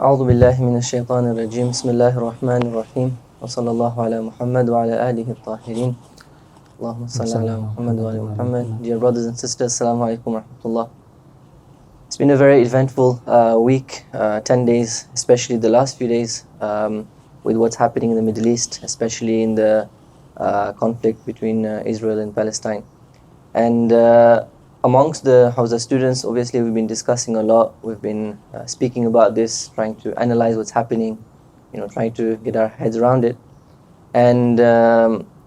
أعوذ بالله من الشيطان الرجيم بسم الله الرحمن الرحيم وصلى الله على محمد وعلى آله الطاهرين اللهم صل على محمد وعلى محمد. Dear brothers and sisters, Assalamu alaikum wa rahmatullah. It's been a very eventful week, 10 days, especially the last few days, with what's happening in the Middle East, especially in the conflict between Israel and Palestine. And amongst the Hawza students, obviously we've been discussing a lot. We've been speaking about this, trying to analyze what's happening, trying to get our heads around it. And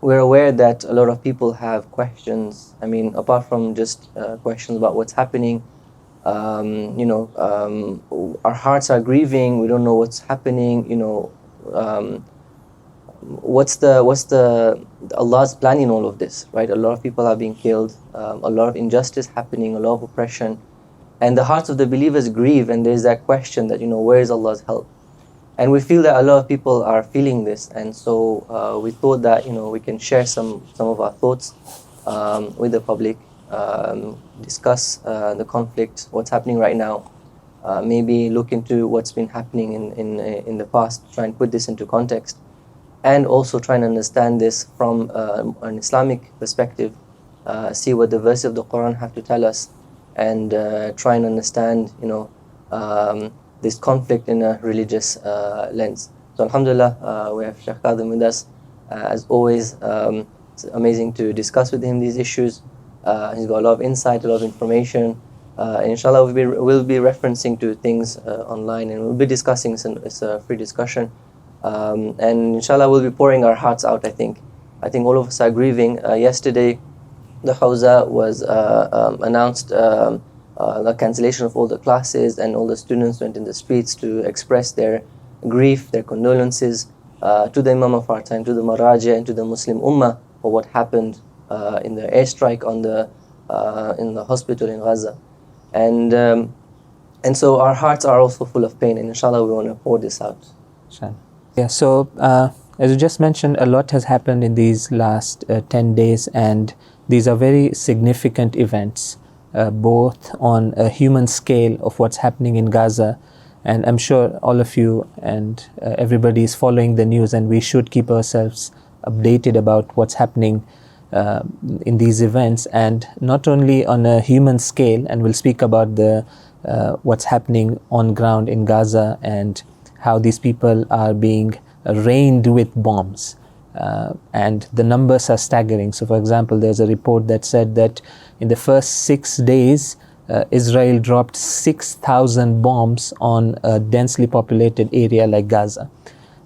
we're aware that a lot of people have questions. I mean, apart from just questions about what's happening, our hearts are grieving. We don't know what's happening. What's Allah's plan in all of this, right? A lot of people are being killed, a lot of injustice happening, a lot of oppression, and the hearts of the believers grieve. And there's that question that where is Allah's help? And we feel that a lot of people are feeling this, and so we thought that we can share some of our thoughts with the public, discuss the conflict, what's happening right now, maybe look into what's been happening in the past, try and put this into context, and also try and understand this from an Islamic perspective, see what the verses of the Quran have to tell us, and try and understand this conflict in a religious lens. So alhamdulillah, we have Shaykh Kadhim with us. As always, it's amazing to discuss with him these issues. He's got a lot of insight, a lot of information. Inshallah, we'll be referencing to things online, and we'll be discussing. It's a free discussion. And inshallah, we'll be pouring our hearts out, I think. All of us are grieving. Yesterday, the Hawza was announced the cancellation of all the classes, and all the students went in the streets to express their grief, their condolences to the Imam of our time, to the Maraja, and to the Muslim Ummah for what happened in the airstrike in the hospital in Gaza. And so our hearts are also full of pain, and inshallah we want to pour this out. Yeah, so as you just mentioned, a lot has happened in these last 10 days, and these are very significant events, both on a human scale of what's happening in Gaza, and I'm sure all of you and everybody is following the news, and we should keep ourselves updated about what's happening in these events, and not only on a human scale, and we'll speak about the what's happening on ground in Gaza and how these people are being rained with bombs, and the numbers are staggering. So for example, there's a report that said that in the first 6 days, Israel dropped 6,000 bombs on a densely populated area like Gaza.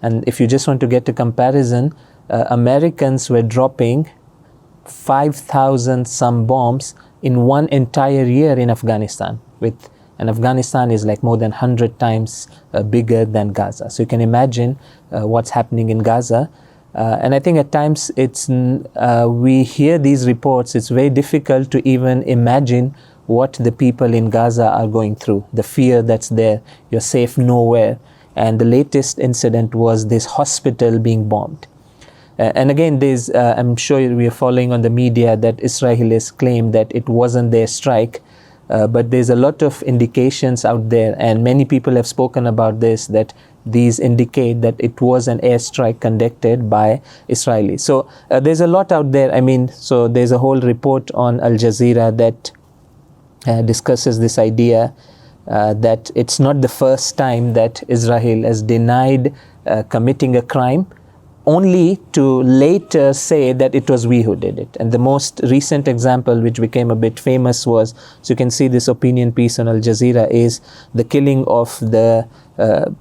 And if you just want to get a comparison, Americans were dropping 5,000 some bombs in one entire year in Afghanistan, and Afghanistan is like more than 100 times bigger than Gaza. So you can imagine what's happening in Gaza. And I think at times we hear these reports, it's very difficult to even imagine what the people in Gaza are going through, the fear that's there, you're safe nowhere. And the latest incident was this hospital being bombed. And again, I'm sure we are following on the media that Israel has claimed that it wasn't their strike. But there's a lot of indications out there, and many people have spoken about this, that these indicate that it was an airstrike conducted by Israelis. So there's a lot out there. I mean, so there's a whole report on Al Jazeera that discusses this idea that it's not the first time that Israel has denied committing a crime, only to later say that it was we who did it. And the most recent example, which became a bit famous, was, so you can see this opinion piece on Al Jazeera, is the killing of the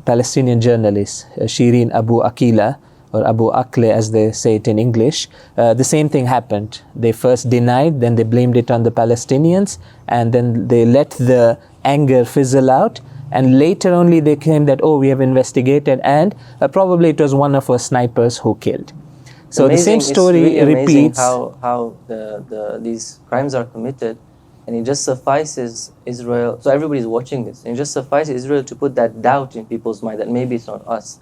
Palestinian journalist Shireen Abu Akila, or Abu Akle as they say it in English. The same thing happened. They first denied, then they blamed it on the Palestinians, and then they let the anger fizzle out. And later only they claimed that, we have investigated, and probably it was one of our snipers who killed. So the same story repeats. How these crimes are committed, and it just suffices Israel. So everybody's watching this, and it just suffices Israel to put that doubt in people's mind that maybe it's not us.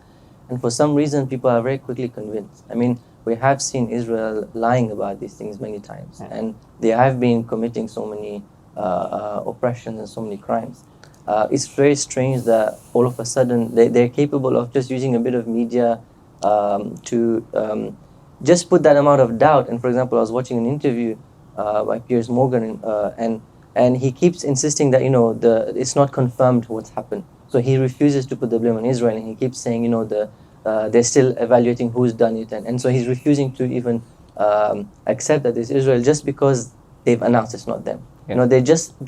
And for some reason, people are very quickly convinced. I mean, we have seen Israel lying about these things many times, and they have been committing so many oppressions and so many crimes. It's very strange that all of a sudden they're capable of just using a bit of media to just put that amount of doubt. And for example, I was watching an interview by Piers Morgan, and he keeps insisting that it's not confirmed what's happened. So he refuses to put the blame on Israel, and he keeps saying they're still evaluating who's done it, and so he's refusing to even accept that it's Israel just because they've announced it's not them. Yeah. They just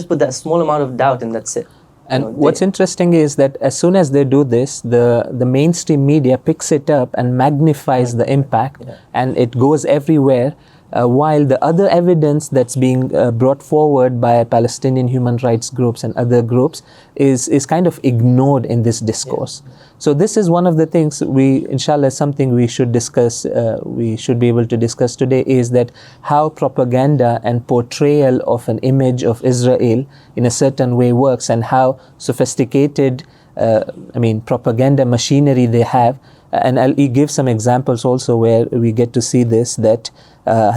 put that small amount of doubt, and that's it. And what's interesting is that as soon as they do this, the mainstream media picks it up and magnifies the impact, and it goes everywhere, while the other evidence that's being brought forward by Palestinian human rights groups and other groups is kind of ignored in this discourse. So this is one of the things inshallah, something we should discuss, we should be able to discuss today, is that how propaganda and portrayal of an image of Israel in a certain way works, and how sophisticated propaganda machinery they have. And I'll give some examples also where we get to see this, that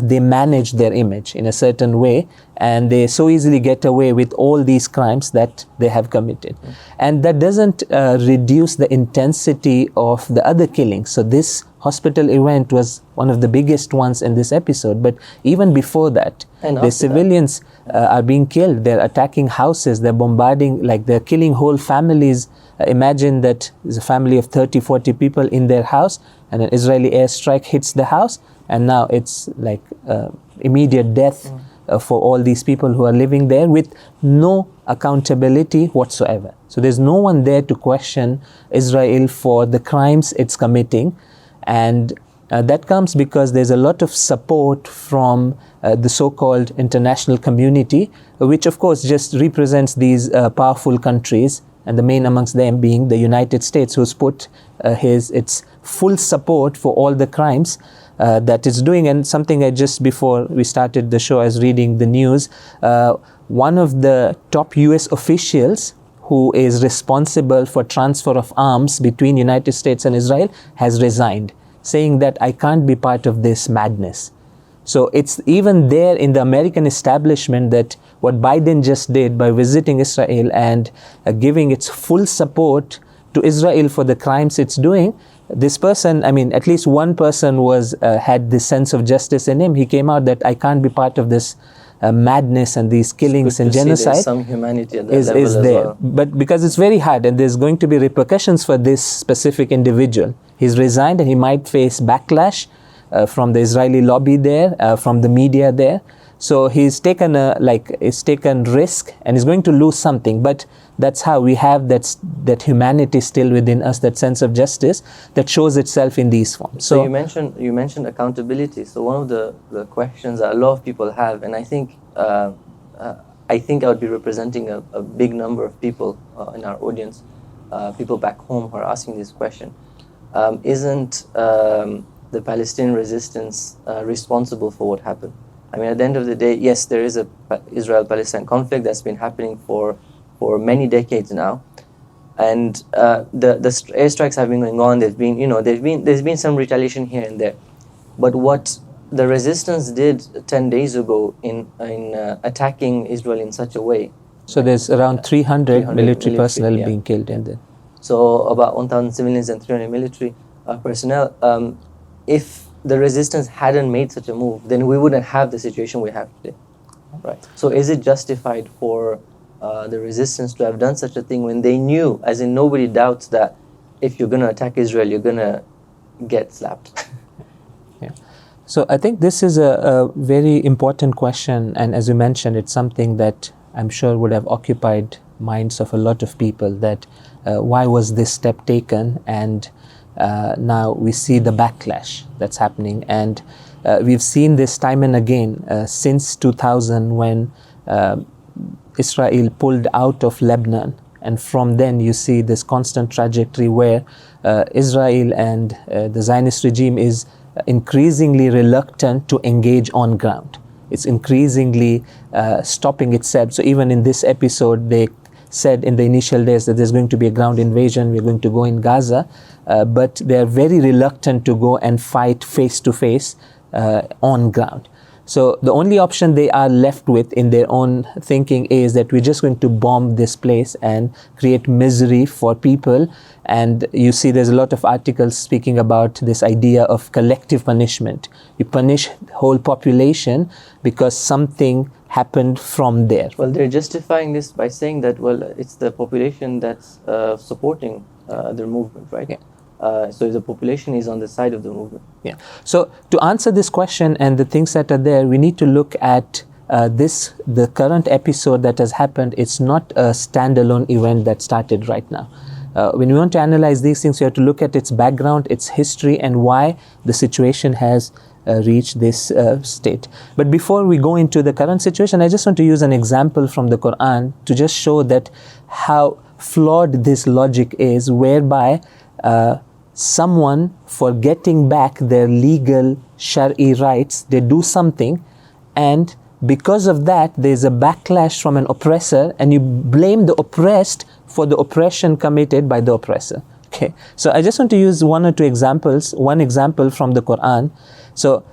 they manage their image in a certain way, and they so easily get away with all these crimes that they have committed. And that doesn't reduce the intensity of the other killings. So this hospital event was one of the biggest ones in this episode, but even before that, the civilians are being killed. They're attacking houses, they're bombarding, they're killing whole families. Imagine that there's a family of 30, 40 people in their house, and an Israeli airstrike hits the house, and now it's like immediate death for all these people who are living there with no accountability whatsoever. So there's no one there to question Israel for the crimes it's committing, and that comes because there's a lot of support from the so-called international community, which of course just represents these powerful countries, and the main amongst them being the United States, who's put its full support for all the crimes that it's doing. And something just before we started the show, I was reading the news, one of the top US officials who is responsible for transfer of arms between United States and Israel has resigned, saying that I can't be part of this madness. So it's even there in the American establishment that what Biden just did by visiting Israel and giving its full support to Israel for the crimes it's doing, this person, at least one person had this sense of justice in him. He came out that I can't be part of this madness and these killings and genocide. Some humanity at that level is there. Well. But because it's very hard, and there's going to be repercussions for this specific individual. He's resigned, and he might face backlash from the Israeli lobby there, from the media there. So he's taken risk, and he's going to lose something. But that's how we have that humanity still within us, that sense of justice that shows itself in these forms. So you mentioned accountability. So one of the questions that a lot of people have, and I think I would be representing a big number of people in our audience, people back home who are asking this question. Isn't the Palestinian resistance responsible for what happened? At the end of the day, yes, there is a Israel-Palestine conflict that's been happening for many decades now, and the airstrikes have been going on. There's been some retaliation here and there, but what the resistance did 10 days ago in attacking Israel in such a way. So there's around 300 military personnel being killed in there. So about 1,000 civilians and 300 military personnel. If the resistance hadn't made such a move, then we wouldn't have the situation we have today, right? So is it justified for the resistance to have done such a thing when they knew, as in nobody doubts that if you're going to attack Israel, you're going to get slapped? Yeah. So I think this is a very important question, and as you mentioned, it's something that I'm sure would have occupied minds of a lot of people, that why was this step taken, and now we see the backlash that's happening. And we've seen this time and again since 2000, when Israel pulled out of Lebanon, and from then you see this constant trajectory where Israel and the Zionist regime is increasingly reluctant to engage on ground. It's increasingly stopping itself. So even in this episode, they said in the initial days that there's going to be a ground invasion, we're going to go in Gaza, but they're very reluctant to go and fight face to face on ground. So the only option they are left with in their own thinking is that we're just going to bomb this place and create misery for people. And you see there's a lot of articles speaking about this idea of collective punishment. You punish the whole population because something happened from there. Well, they're justifying this by saying that, well, it's the population that's supporting their movement, right? Yeah. So the population is on the side of the movement. Yeah. So to answer this question and the things that are there, we need to look at the current episode that has happened. It's not a standalone event that started right now. When we want to analyze these things, we have to look at its background, its history, and why the situation has reached this state. But before we go into the current situation, I just want to use an example from the Quran to just show that how flawed this logic is, whereby someone, for getting back their legal Shari rights, they do something, and because of that there's a backlash from an oppressor, and you blame the oppressed for the oppression committed by the oppressor. Okay, so I just want to use one or two examples. One example from the Quran. So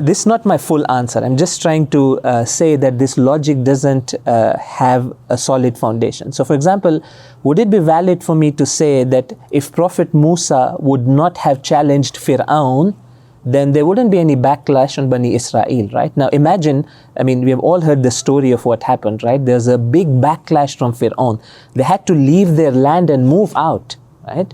this is not my full answer. I'm just trying to say that this logic doesn't have a solid foundation. So for example, would it be valid for me to say that if Prophet Musa would not have challenged Fir'aun, then there wouldn't be any backlash on Bani Israel, right? Now imagine, I mean, we have all heard the story of what happened, right? There's a big backlash from Fir'aun. They had to leave their land and move out, right?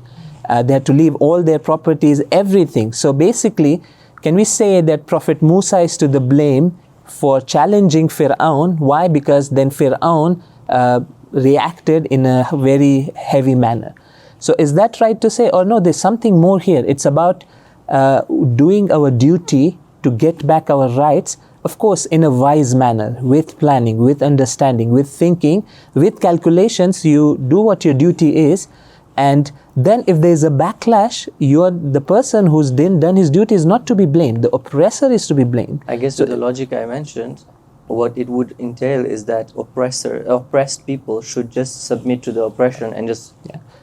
They had to leave all their properties, everything. So basically, can we say that Prophet Musa is to the blame for challenging Fir'aun? Why? Because then Fir'aun reacted in a very heavy manner. So is that right to say? Or no, there's something more here. It's about doing our duty to get back our rights, of course, in a wise manner, with planning, with understanding, with thinking, with calculations. You do what your duty is, and then if there is a backlash, the person who's done his duty is not to be blamed. The oppressor is to be blamed. I guess with the logic I mentioned, what it would entail is that oppressed people should just submit to the oppression and just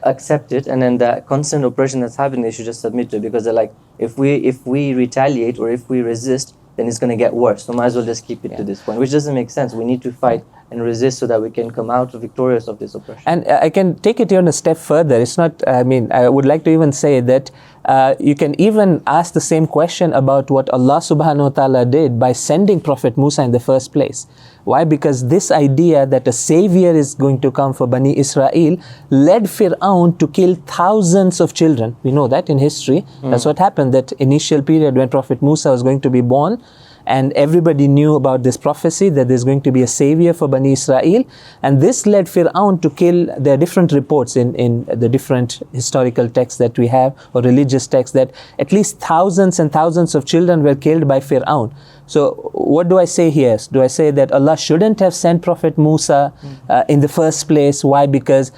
accept it, and then the constant oppression that's happening, they should just submit to it, because they're like, if we retaliate or if we resist, then it's going to get worse. So might as well just keep it to this point, which doesn't make sense. We need to fight and resist so that we can come out victorious of this oppression. And I can take it even a step further. It's not, I mean, I would like to even say that you can even ask the same question about what Allah subhanahu wa ta'ala did by sending Prophet Musa in the first place. Why? Because this idea that a savior is going to come for Bani Israel led Fir'aun to kill thousands of children. We know that in history. That's what happened, that initial period when Prophet Musa was going to be born, and everybody knew about this prophecy that there's going to be a savior for Bani Israel, and this led Fir'aun to kill. There are different reports in the different historical texts that we have, or religious texts, that at least thousands and thousands of children were killed by Fir'aun. So what do I say here? Do I say that Allah shouldn't have sent Prophet Musa in the first place? Why? Because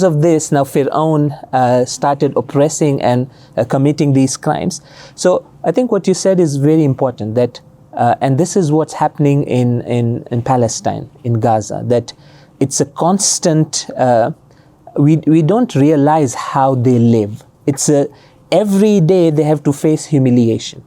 of this, now Fir'aun started oppressing and committing these crimes. So I think what you said is very important, that and this is what's happening in Palestine, in Gaza, that it's a constant, we don't realize how they live. Every day they have to face humiliation.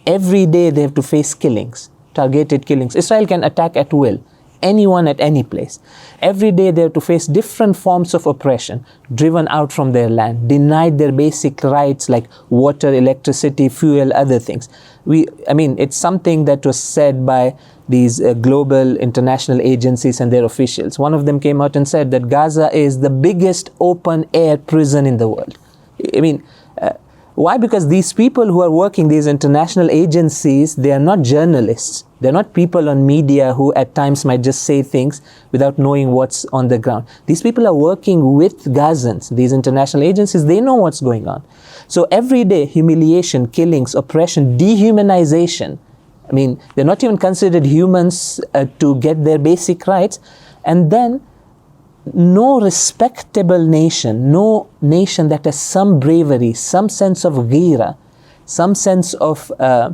Every day they have to face killings, targeted killings. Israel can attack at will, anyone at any place. Every day they have to face different forms of oppression, driven out from their land, denied their basic rights like water, electricity, fuel, other things. It's something that was said by these global international agencies and their officials. One of them came out and said that Gaza is the biggest open air prison in the world. Why? Because these people who are working, these international agencies, they are not journalists. They're not people on media who at times might just say things without knowing what's on the ground. These people are working with Gazans, these international agencies. They know what's going on. So every day, humiliation, killings, oppression, dehumanization. They're not even considered humans to get their basic rights. And then no respectable nation, no nation that has some bravery, some sense of ghira, some sense of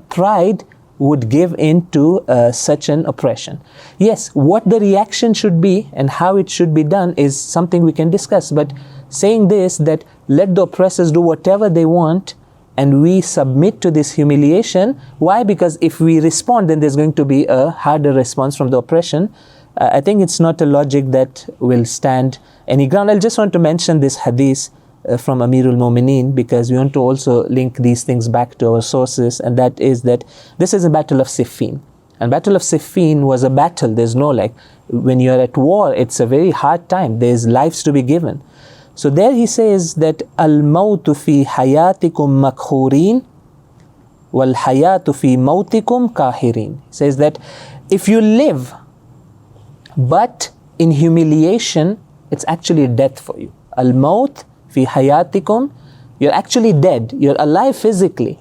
pride would give in to such an oppression. Yes, what the reaction should be and how it should be done is something we can discuss. But saying this, that let the oppressors do whatever they want, and we submit to this humiliation. Why? Because if we respond, then there's going to be a harder response from the oppression. I think it's not a logic that will stand any ground. I just want to mention this hadith from Amirul Mu'mineen, because we want to also link these things back to our sources, and that is that this is a battle of Siffin. And Battle of Siffin was a battle. There's no, like, when you're at war, it's a very hard time. There's lives to be given. So there he says that al-mawtu fi hayatikum makhurin wal hayatu fi mawtikum kahirin. He says that if you live but in humiliation, it's actually death for you. Al-mawt fi hayatikum, you're actually dead. You're alive physically,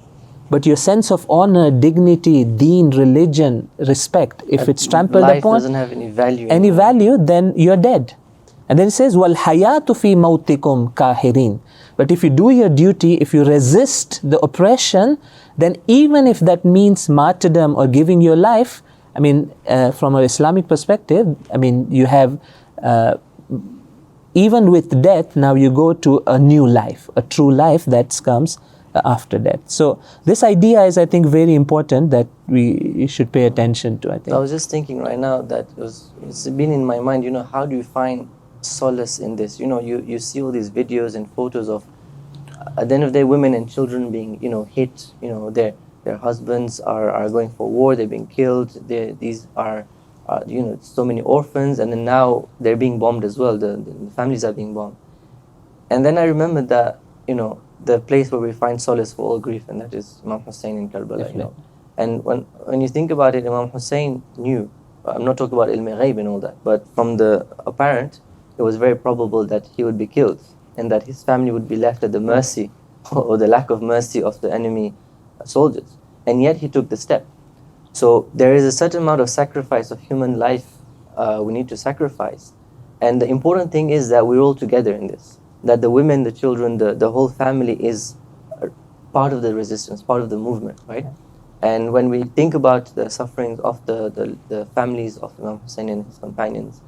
but your sense of honor, dignity, deen, religion, respect, if it's trampled life upon, doesn't have any value, then you're dead. And then it says, wal hayatu fi mawtikum kahirin. But if you do your duty, if you resist the oppression, then even if that means martyrdom or giving your life, I mean, from an Islamic perspective, I mean, you have, even with death, now you go to a new life, a true life that comes after death. So this idea is, I think, very important that we should pay attention to, I think. I was just thinking right now that it's been in my mind, how do you find solace in this? You see all these videos and photos of, at the end of the day, women and children being, hit, their husbands are going for war, they're being killed, these are, so many orphans, and then now they're being bombed as well, the families are being bombed. And then I remember that, the place where we find solace for all grief, and that is Imam Hussein in Karbala, And when you think about it, Imam Hussein knew, I'm not talking about ilm-e-ghayb and all that, but from the apparent, it was very probable that he would be killed and that his family would be left at the mercy or the lack of mercy of the enemy soldiers. And yet he took the step. So there is a certain amount of sacrifice of human life we need to sacrifice. And the important thing is that we're all together in this. That the women, the children, the whole family is part of the resistance, part of the movement, right? And when we think about the sufferings of the families of Imam Hussein and his companions,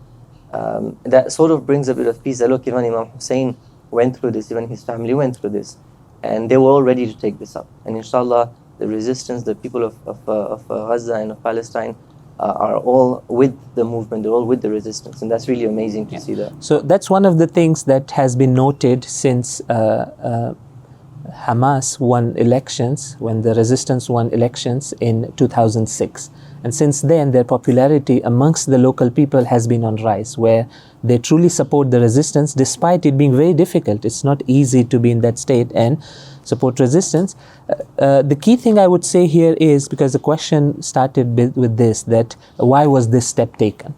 that sort of brings a bit of peace. That look, even Imam Hussein went through this, even his family went through this, and they were all ready to take this up. And inshallah, the resistance, the people of Gaza and of Palestine are all with the movement, they're all with the resistance, and that's really amazing to see that. So that's one of the things that has been noted since Hamas won elections, when the resistance won elections in 2006. And since then, their popularity amongst the local people has been on rise, where they truly support the resistance despite it being very difficult. It's not easy to be in that state and support resistance. The key thing I would say here is, because the question started with this, that why was this step taken?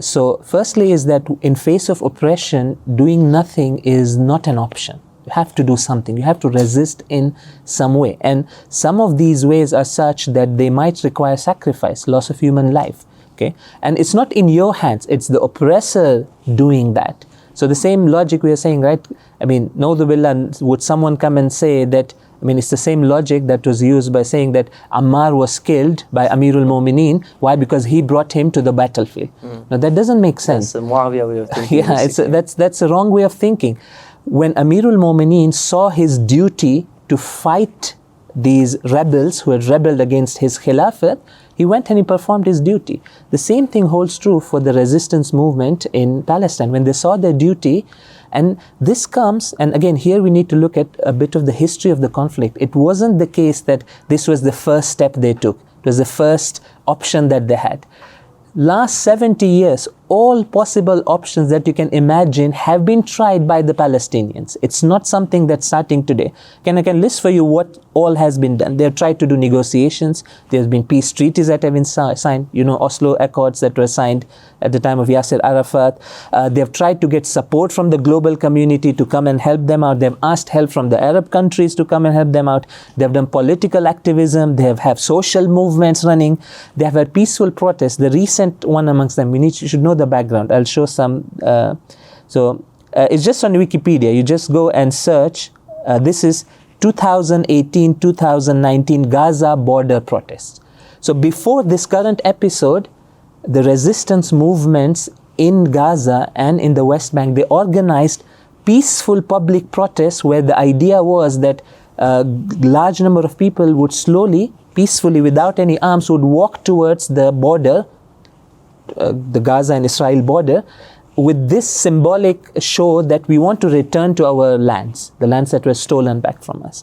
So firstly is that in face of oppression, doing nothing is not an option. You have to do something. You have to resist in some way. And some of these ways are such that they might require sacrifice, loss of human life. Okay? And it's not in your hands. It's the oppressor doing that. So the same logic we are saying, right? I mean, Naudhu would someone come and say that, I mean, it's the same logic that was used by saying that Ammar was killed by Amirul Mu'mineen. Why? Because he brought him to the battlefield. Now that doesn't make sense. That's a Muawiyah way of thinking. Yeah, that's a wrong way of thinking. When Amirul Mu'mineen saw his duty to fight these rebels who had rebelled against his Khilafat, he went and he performed his duty. The same thing holds true for the resistance movement in Palestine. When they saw their duty, and this comes, and again, here we need to look at a bit of the history of the conflict. It wasn't the case that this was the first step they took. It was the first option that they had. Last 70 years, all possible options that you can imagine have been tried by the Palestinians. It's not something that's starting today. I can list for you what all has been done. They have tried to do negotiations. There's been peace treaties that have been signed. Oslo Accords that were signed at the time of Yasser Arafat. They have tried to get support from the global community to come and help them out. They've asked help from the Arab countries to come and help them out. They've done political activism. They have social movements running. They have had peaceful protests. The recent one amongst them, you should know the background. I'll show some. It's just on Wikipedia. You just go and search. This is 2018-2019 Gaza border protests. So before this current episode, the resistance movements in Gaza and in the West Bank, they organized peaceful public protests where the idea was that a large number of people would slowly, peacefully, without any arms, would walk towards the border, the Gaza and Israel border, with this symbolic show that we want to return to our lands, the lands that were stolen back from us.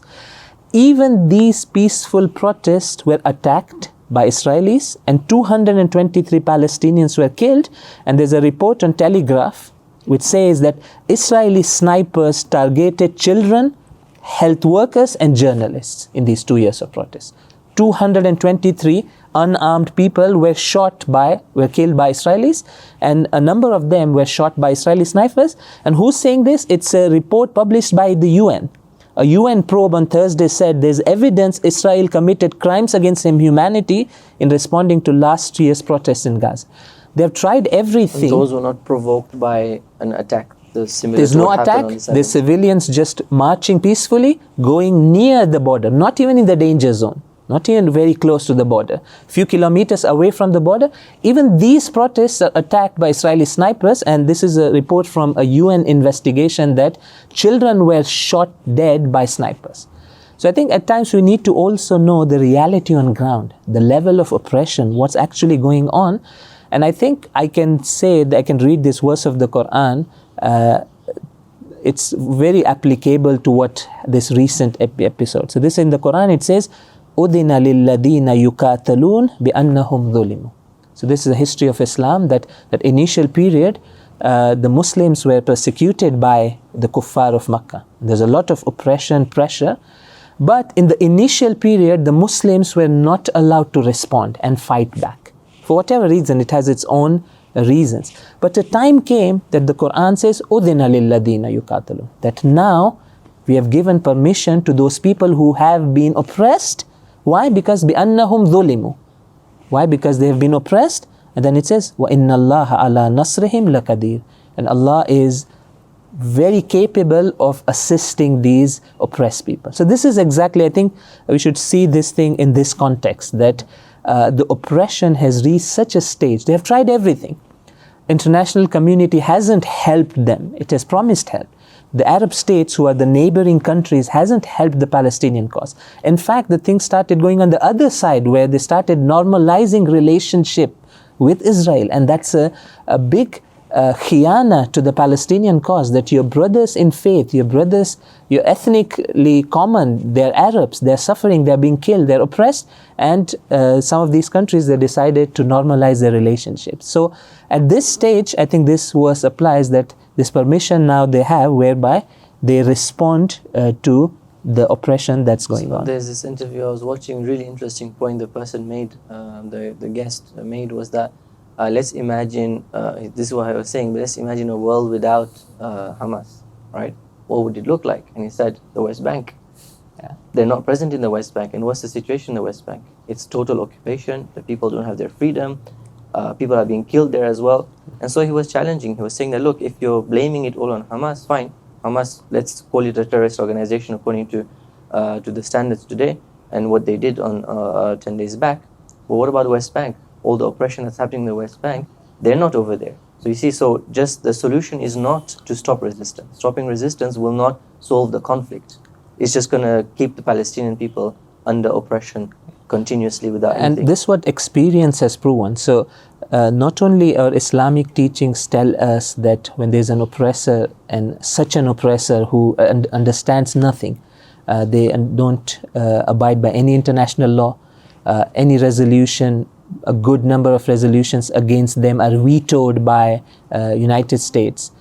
Even these peaceful protests were attacked by Israelis, and 223 Palestinians were killed. And there's a report on Telegraph which says that Israeli snipers targeted children, health workers and journalists in these 2 years of protests. 223 unarmed people were killed by Israelis, and a number of them were shot by Israeli snipers. And who's saying this? It's a report published by the UN. A UN probe on Thursday said there's evidence Israel committed crimes against humanity in responding to last year's protests in Gaza. They've tried everything. And those were not provoked by an attack. There's no attack. The civilians just marching peacefully, going near the border, not even in the danger zone, not even very close to the border, few kilometers away from the border. Even these protests are attacked by Israeli snipers, and this is a report from a UN investigation that children were shot dead by snipers. So I think at times we need to also know the reality on ground, the level of oppression, what's actually going on. And I think I can say that I can read this verse of the Quran. It's very applicable to what this recent episode. So this in the Quran, it says, أُذِنَ لِلَّذِينَ يُقَاتَلُونَ بِأَنَّهُمْ ظُلِمُوا. So this is the history of Islam, that initial period, the Muslims were persecuted by the kuffar of Makkah. There's a lot of oppression, pressure. But in the initial period, the Muslims were not allowed to respond and fight back. For whatever reason, it has its own reasons. But a time came that the Quran says, أُذِنَ لِلَّذِينَ يُقَاتَلُونَ, that now we have given permission to those people who have been oppressed. Why? Because بِأَنَّهُمْ ظُلِمُوا. Why? Because they have been oppressed. And then it says, وَإِنَّ اللَّهَ عَلَى نَصْرِهِمْ لَقَدِيرٌ. And Allah is very capable of assisting these oppressed people. So this is exactly, I think, we should see this thing in this context, that the oppression has reached such a stage. They have tried everything. International community hasn't helped them. It has promised help. The Arab states, who are the neighboring countries, hasn't helped the Palestinian cause. In fact, the thing started going on the other side, where they started normalizing relationship with Israel. And that's a big khiyana to the Palestinian cause, that your brothers in faith, your brothers, you're ethnically common, they're Arabs, they're suffering, they're being killed, they're oppressed, and some of these countries, they decided to normalize their relationships. So at this stage, I think this verse applies, that this permission now they have, whereby they respond to the oppression that's going on. There's this interview I was watching, really interesting point the person made, the guest made, was that let's imagine, this is what I was saying, but let's imagine a world without Hamas, right? What would it look like? And he said, the West Bank. Yeah. They're not present in the West Bank. And what's the situation in the West Bank? It's total occupation. The people don't have their freedom. People are being killed there as well. And so he was challenging. He was saying that, look, if you're blaming it all on Hamas, fine. Hamas, let's call it a terrorist organization according to the standards today and what they did on 10 days back. But what about the West Bank? All the oppression that's happening in the West Bank, they're not over there. So you see, so just the solution is not to stop resistance. Stopping resistance will not solve the conflict. It's just going to keep the Palestinian people under oppression continuously without anything. And this is what experience has proven. So not only our Islamic teachings tell us that when there's an oppressor, and such an oppressor who understands nothing, they don't abide by any international law, any resolution, a good number of resolutions against them are vetoed by United States.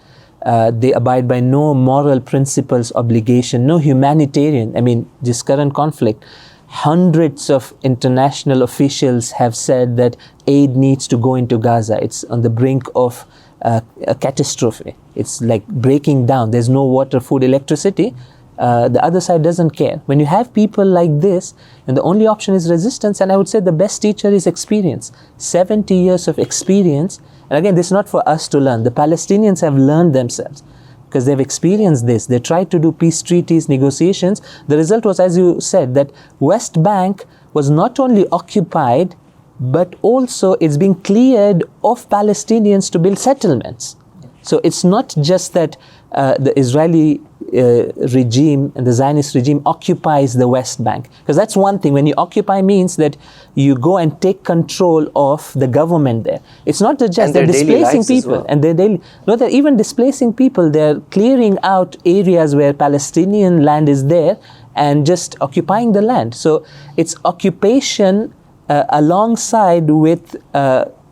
They abide by no moral principles, obligation, no humanitarian. I mean, this current conflict, hundreds of international officials have said that aid needs to go into Gaza. It's on the brink of a catastrophe. It's like breaking down. There's no water, food, electricity. The other side doesn't care. When you have people like this, and the only option is resistance, and I would say the best teacher is experience. 70 years of experience. And again, this is not for us to learn. The Palestinians have learned themselves, because they've experienced this. They tried to do peace treaties, negotiations. The result was, as you said, that West Bank was not only occupied, but also it's being cleared of Palestinians to build settlements. So it's not just that the Israeli regime and the Zionist regime occupies the West Bank. Because that's one thing. When you occupy means that you go and take control of the government there. It's not just they're displacing people. Well. And they're even displacing people. They're clearing out areas where Palestinian land is there and just occupying the land. So it's occupation alongside with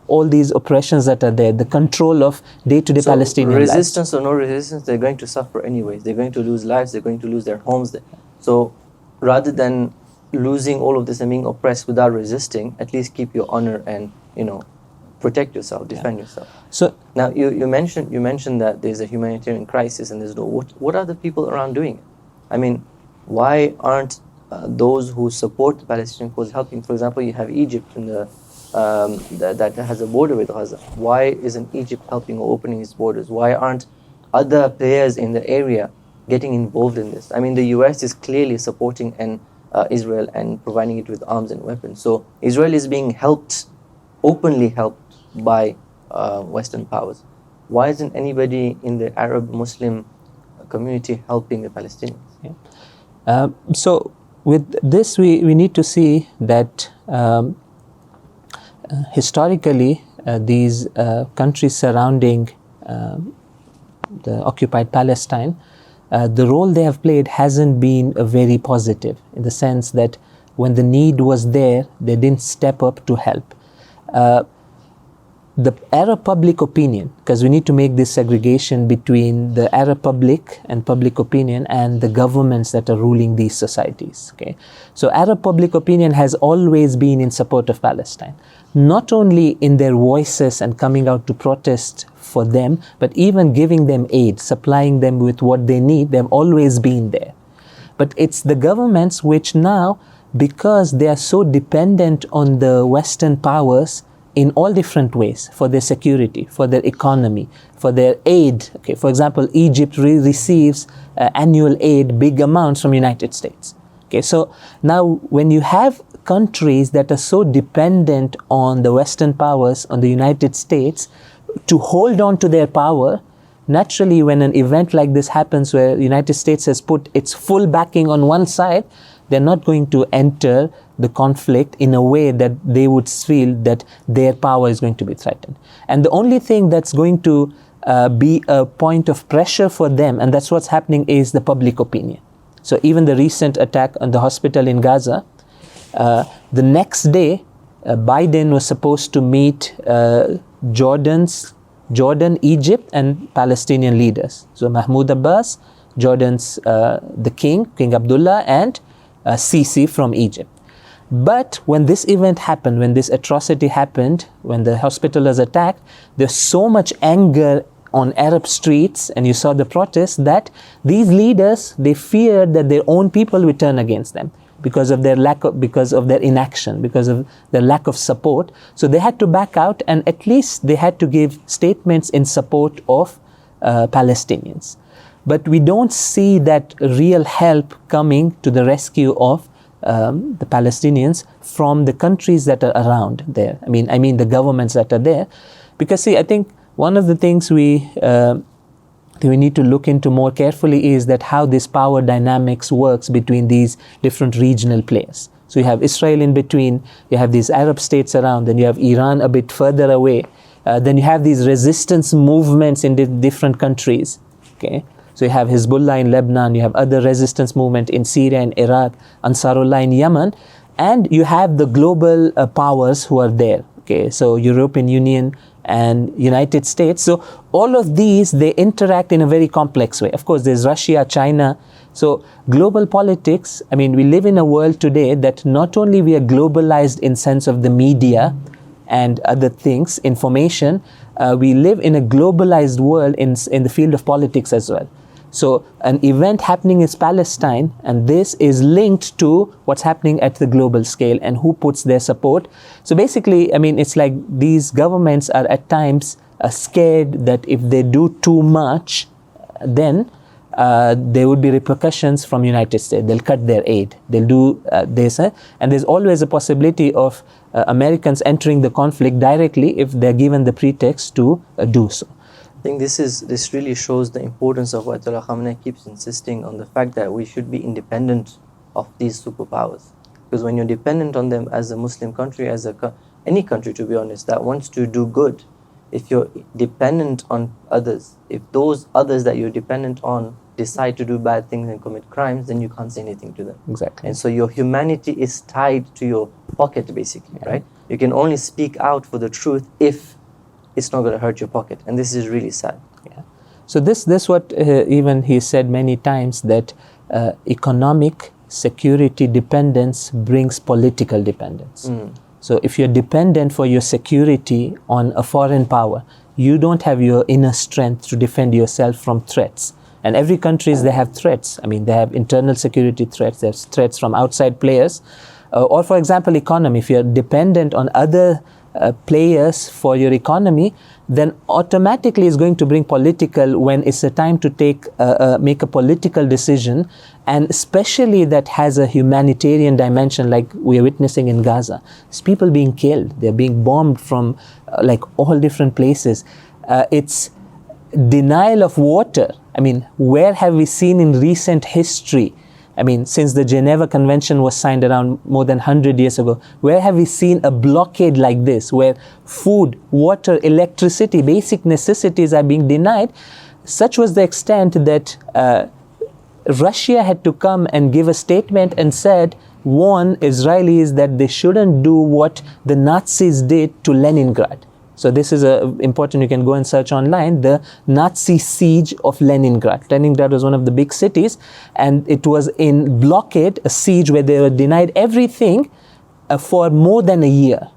all these oppressions that are there, the control of day-to-day Palestinian life. Resistance or no resistance, they're going to suffer anyways. They're going to lose lives, they're going to lose their homes there. So rather than losing all of this and being oppressed without resisting, at least keep your honor and, protect yourself, defend yourself. So now you mentioned that there's a humanitarian crisis and there's no, what are the people around doing it? I mean, why aren't those who support the Palestinian cause helping? For example, you have Egypt in the that has a border with Gaza. Why isn't Egypt helping or opening its borders? Why aren't other players in the area getting involved in this? I mean, the US is clearly supporting Israel and providing it with arms and weapons. So Israel is being openly helped by Western powers. Why isn't anybody in the Arab Muslim community helping the Palestinians? Yeah. So with this, we need to see that historically, these countries surrounding the occupied Palestine, the role they have played hasn't been very positive, in the sense that when the need was there, they didn't step up to help. The Arab public opinion, because we need to make this segregation between the Arab public and public opinion and the governments that are ruling these societies. Okay, so Arab public opinion has always been in support of Palestine, not only in their voices and coming out to protest for them, but even giving them aid, supplying them with what they need. They've always been there. But it's the governments which now, because they are so dependent on the Western powers in all different ways, for their security, for their economy, for their aid. Okay, for example, Egypt receives annual aid, big amounts from United States. Okay, so now when you have countries that are so dependent on the Western powers, on the United States, to hold on to their power, naturally when an event like this happens where the United States has put its full backing on one side, they're not going to enter the conflict in a way that they would feel that their power is going to be threatened. And the only thing that's going to be a point of pressure for them, and that's what's happening, is the public opinion. So even the recent attack on the hospital in Gaza, the next day, Biden was supposed to meet Jordan, Egypt, and Palestinian leaders. So Mahmoud Abbas, Jordan's the King Abdullah, and Sisi from Egypt. But when this event happened, when this atrocity happened, when the hospital was attacked, there's so much anger on Arab streets, and you saw the protests, that these leaders, they feared that their own people would turn against them because of their because of their inaction, because of their lack of support. So they had to back out, and at least they had to give statements in support of Palestinians. But we don't see that real help coming to the rescue of the Palestinians from the countries that are around there. I mean the governments that are there. Because see, I think one of the things we need to look into more carefully is that how this power dynamics works between these different regional players. So you have Israel in between, you have these Arab states around, then you have Iran a bit further away, then you have these resistance movements in the different countries. Okay. So you have Hezbollah in Lebanon, you have other resistance movement in Syria and Iraq, Ansarullah in Yemen, and you have the global powers who are there. Okay, so European Union and United States. So all of these, they interact in a very complex way. Of course, there's Russia, China. So global politics, we live in a world today that not only we are globalized in sense of the media and other things, information, we live in a globalized world in the field of politics as well. So an event happening in Palestine, and this is linked to what's happening at the global scale and who puts their support. So basically, it's like these governments are at times scared that if they do too much, then there would be repercussions from United States. They'll cut their aid. They'll do this. And there's always a possibility of Americans entering the conflict directly if they're given the pretext to do so. I think this really shows the importance of what Ayatollah Khamenei keeps insisting on, the fact that we should be independent of these superpowers. Because when you're dependent on them as a Muslim country, any country to be honest, that wants to do good, if you're dependent on others, if those others that you're dependent on decide to do bad things and commit crimes, then you can't say anything to them. Exactly. And so your humanity is tied to your pocket, basically, right? You can only speak out for the truth if it's not going to hurt your pocket. And this is really sad. Yeah. So this what even he said many times, that economic security dependence brings political dependence. So if you're dependent for your security on a foreign power, you don't have your inner strength to defend yourself from threats. And every country, they have threats. I mean, they have internal security threats, there's threats from outside players. Or for example, economy. If you're dependent on other players for your economy, then automatically it's going to bring political, when it's a time to make a political decision, and especially that has a humanitarian dimension like we are witnessing in Gaza. It's people being killed, they're being bombed from like all different places. It's denial of water. I mean, where have we seen in recent history, I mean, since the Geneva Convention was signed around more than 100 years ago, where have we seen a blockade like this, where food, water, electricity, basic necessities are being denied? Such was the extent that Russia had to come and give a statement and warn Israelis that they shouldn't do what the Nazis did to Leningrad. So this is important, you can go and search online, the Nazi siege of Leningrad. Leningrad was one of the big cities, and it was in blockade, a siege where they were denied everything for more than a year.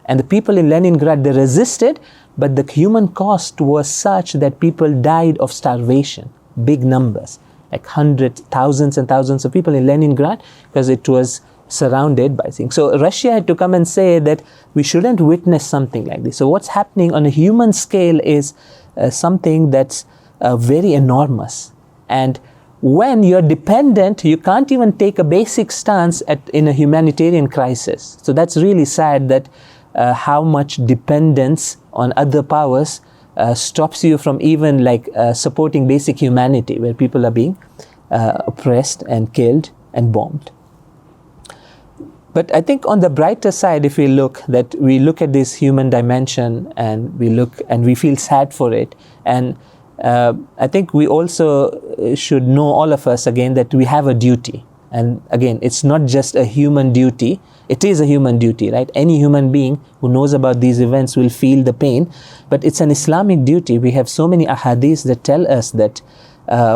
And the people in Leningrad, they resisted, but the human cost was such that people died of starvation, big numbers, like hundreds, thousands and thousands of people in Leningrad, because it was surrounded by things. So Russia had to come and say that we shouldn't witness something like this. So what's happening on a human scale is something that's very enormous. And when you're dependent, you can't even take a basic stance in a humanitarian crisis. So that's really sad, that how much dependence on other powers stops you from even supporting basic humanity, where people are being oppressed and killed and bombed. But I think on the brighter side, if we look at this human dimension, and we feel sad for it, and I think we also should know, all of us again, that we have a duty. And again, it's not just a human duty, it is a human duty, right? Any human being who knows about these events will feel the pain, but it's an Islamic duty. We have so many ahadith that tell us that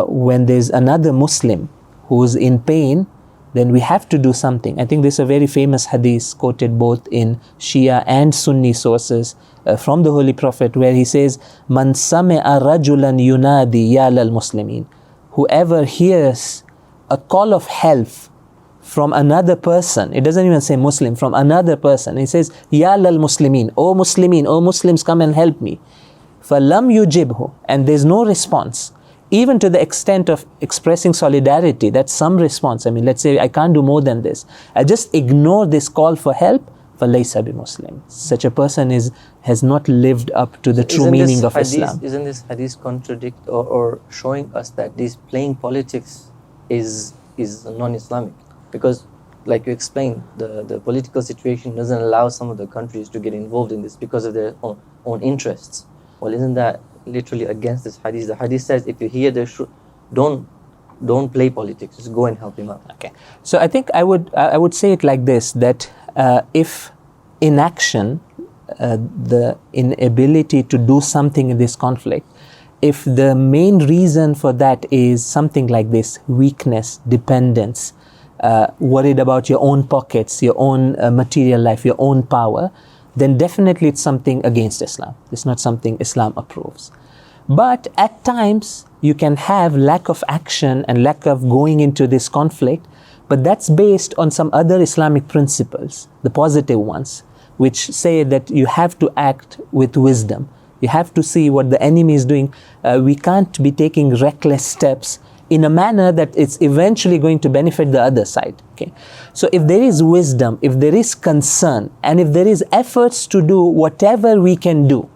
when there's another Muslim who's in pain, then we have to do something. I think this is a very famous hadith quoted both in Shia and Sunni sources from the Holy Prophet, where he says, "Man sami'a rajulan yunadi ya lal muslimin." Whoever hears a call of help from another person, it doesn't even say Muslim, from another person, he says, "Ya lal muslimin, O Muslims, come and help me." فَلَمْ يُجِبْهُ, and there's no response. Even to the extent of expressing solidarity, that's some response. I mean, let's say I can't do more than this. I just ignore this call for help. فَلَيْسَ بِمُسْلِمٍ. Such a person has not lived up to the true meaning of Islam. Isn't this hadith contradict or showing us that this playing politics is non-Islamic? Because, like you explained, the political situation doesn't allow some of the countries to get involved in this because of their own interests. Well, isn't that literally against this hadith? The hadith says, if you hear don't play politics, just go and help him out. Okay, so I think I would say it like this, that if inaction, the inability to do something in this conflict, if the main reason for that is something like this, weakness, dependence, worried about your own pockets, your own material life, your own power, then definitely it's something against Islam. It's not something Islam approves. But at times, you can have lack of action and lack of going into this conflict, but that's based on some other Islamic principles, the positive ones, which say that you have to act with wisdom. You have to see what the enemy is doing. We can't be taking reckless steps in a manner that it's eventually going to benefit the other side. Okay, so if there is wisdom, if there is concern, and if there is efforts to do whatever we can do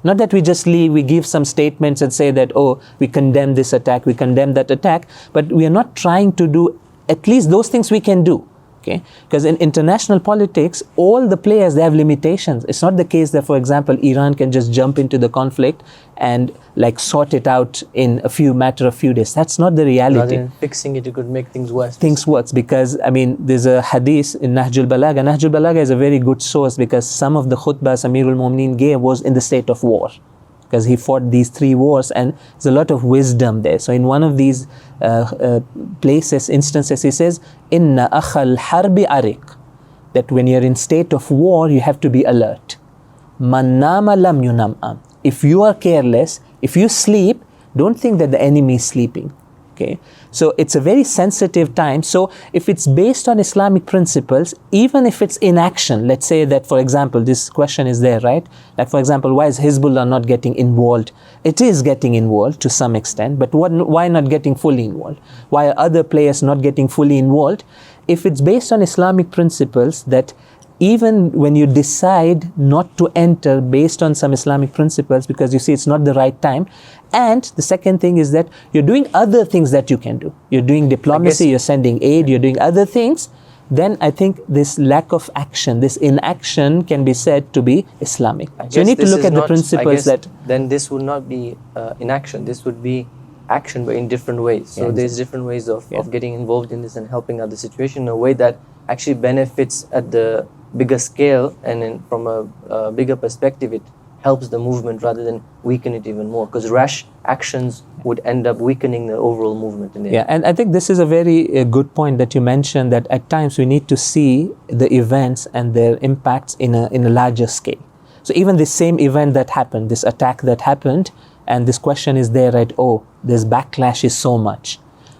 Not that we just leave, we give some statements and say that, oh, we condemn this attack, we condemn that attack, but we are not trying to do at least those things we can do. Okay, because in international politics, all the players, they have limitations. It's not the case that, for example, Iran can just jump into the conflict and like sort it out in a matter of few days. That's not the reality. Rather than fixing it, it could make things worse. Things worse, because I mean, there's a hadith in Nahjul Balagha. Nahjul Balagha is a very good source because some of the khutbahs Amirul Mu'mineen gave was in the state of war, because he fought these 3 wars, and there's a lot of wisdom there. So in one of these instances, he says, "Inna akhal harbi arik," that when you're in state of war, you have to be alert. Man nama lam yunam am. If you are careless, if you sleep, don't think that the enemy is sleeping. Okay, so it's a very sensitive time. So if it's based on Islamic principles, even if it's inaction, let's say that, for example, this question is there, right? Like, for example, why is Hezbollah not getting involved? It is getting involved to some extent, but why not getting fully involved? Why are other players not getting fully involved? If it's based on Islamic principles, that even when you decide not to enter based on some Islamic principles because you see it's not the right time, and the second thing is that you're doing other things that you can do. You're doing diplomacy, you're sending aid, you're doing other things, then I think this lack of action, this inaction can be said to be Islamic. So you need to look at the principles that... Then this would not be inaction, this would be action, but in different ways. So there's different ways of getting involved in this and helping out the situation in a way that actually benefits at the bigger scale, and from a bigger perspective, it helps the movement rather than weaken it even more, because rash actions would end up weakening the overall movement in the end. And I think this is a very good point that you mentioned, that at times we need to see the events and their impacts in a larger scale. So even the same event that happened, this attack that happened, and this question is there, right? Oh, this backlash is so much.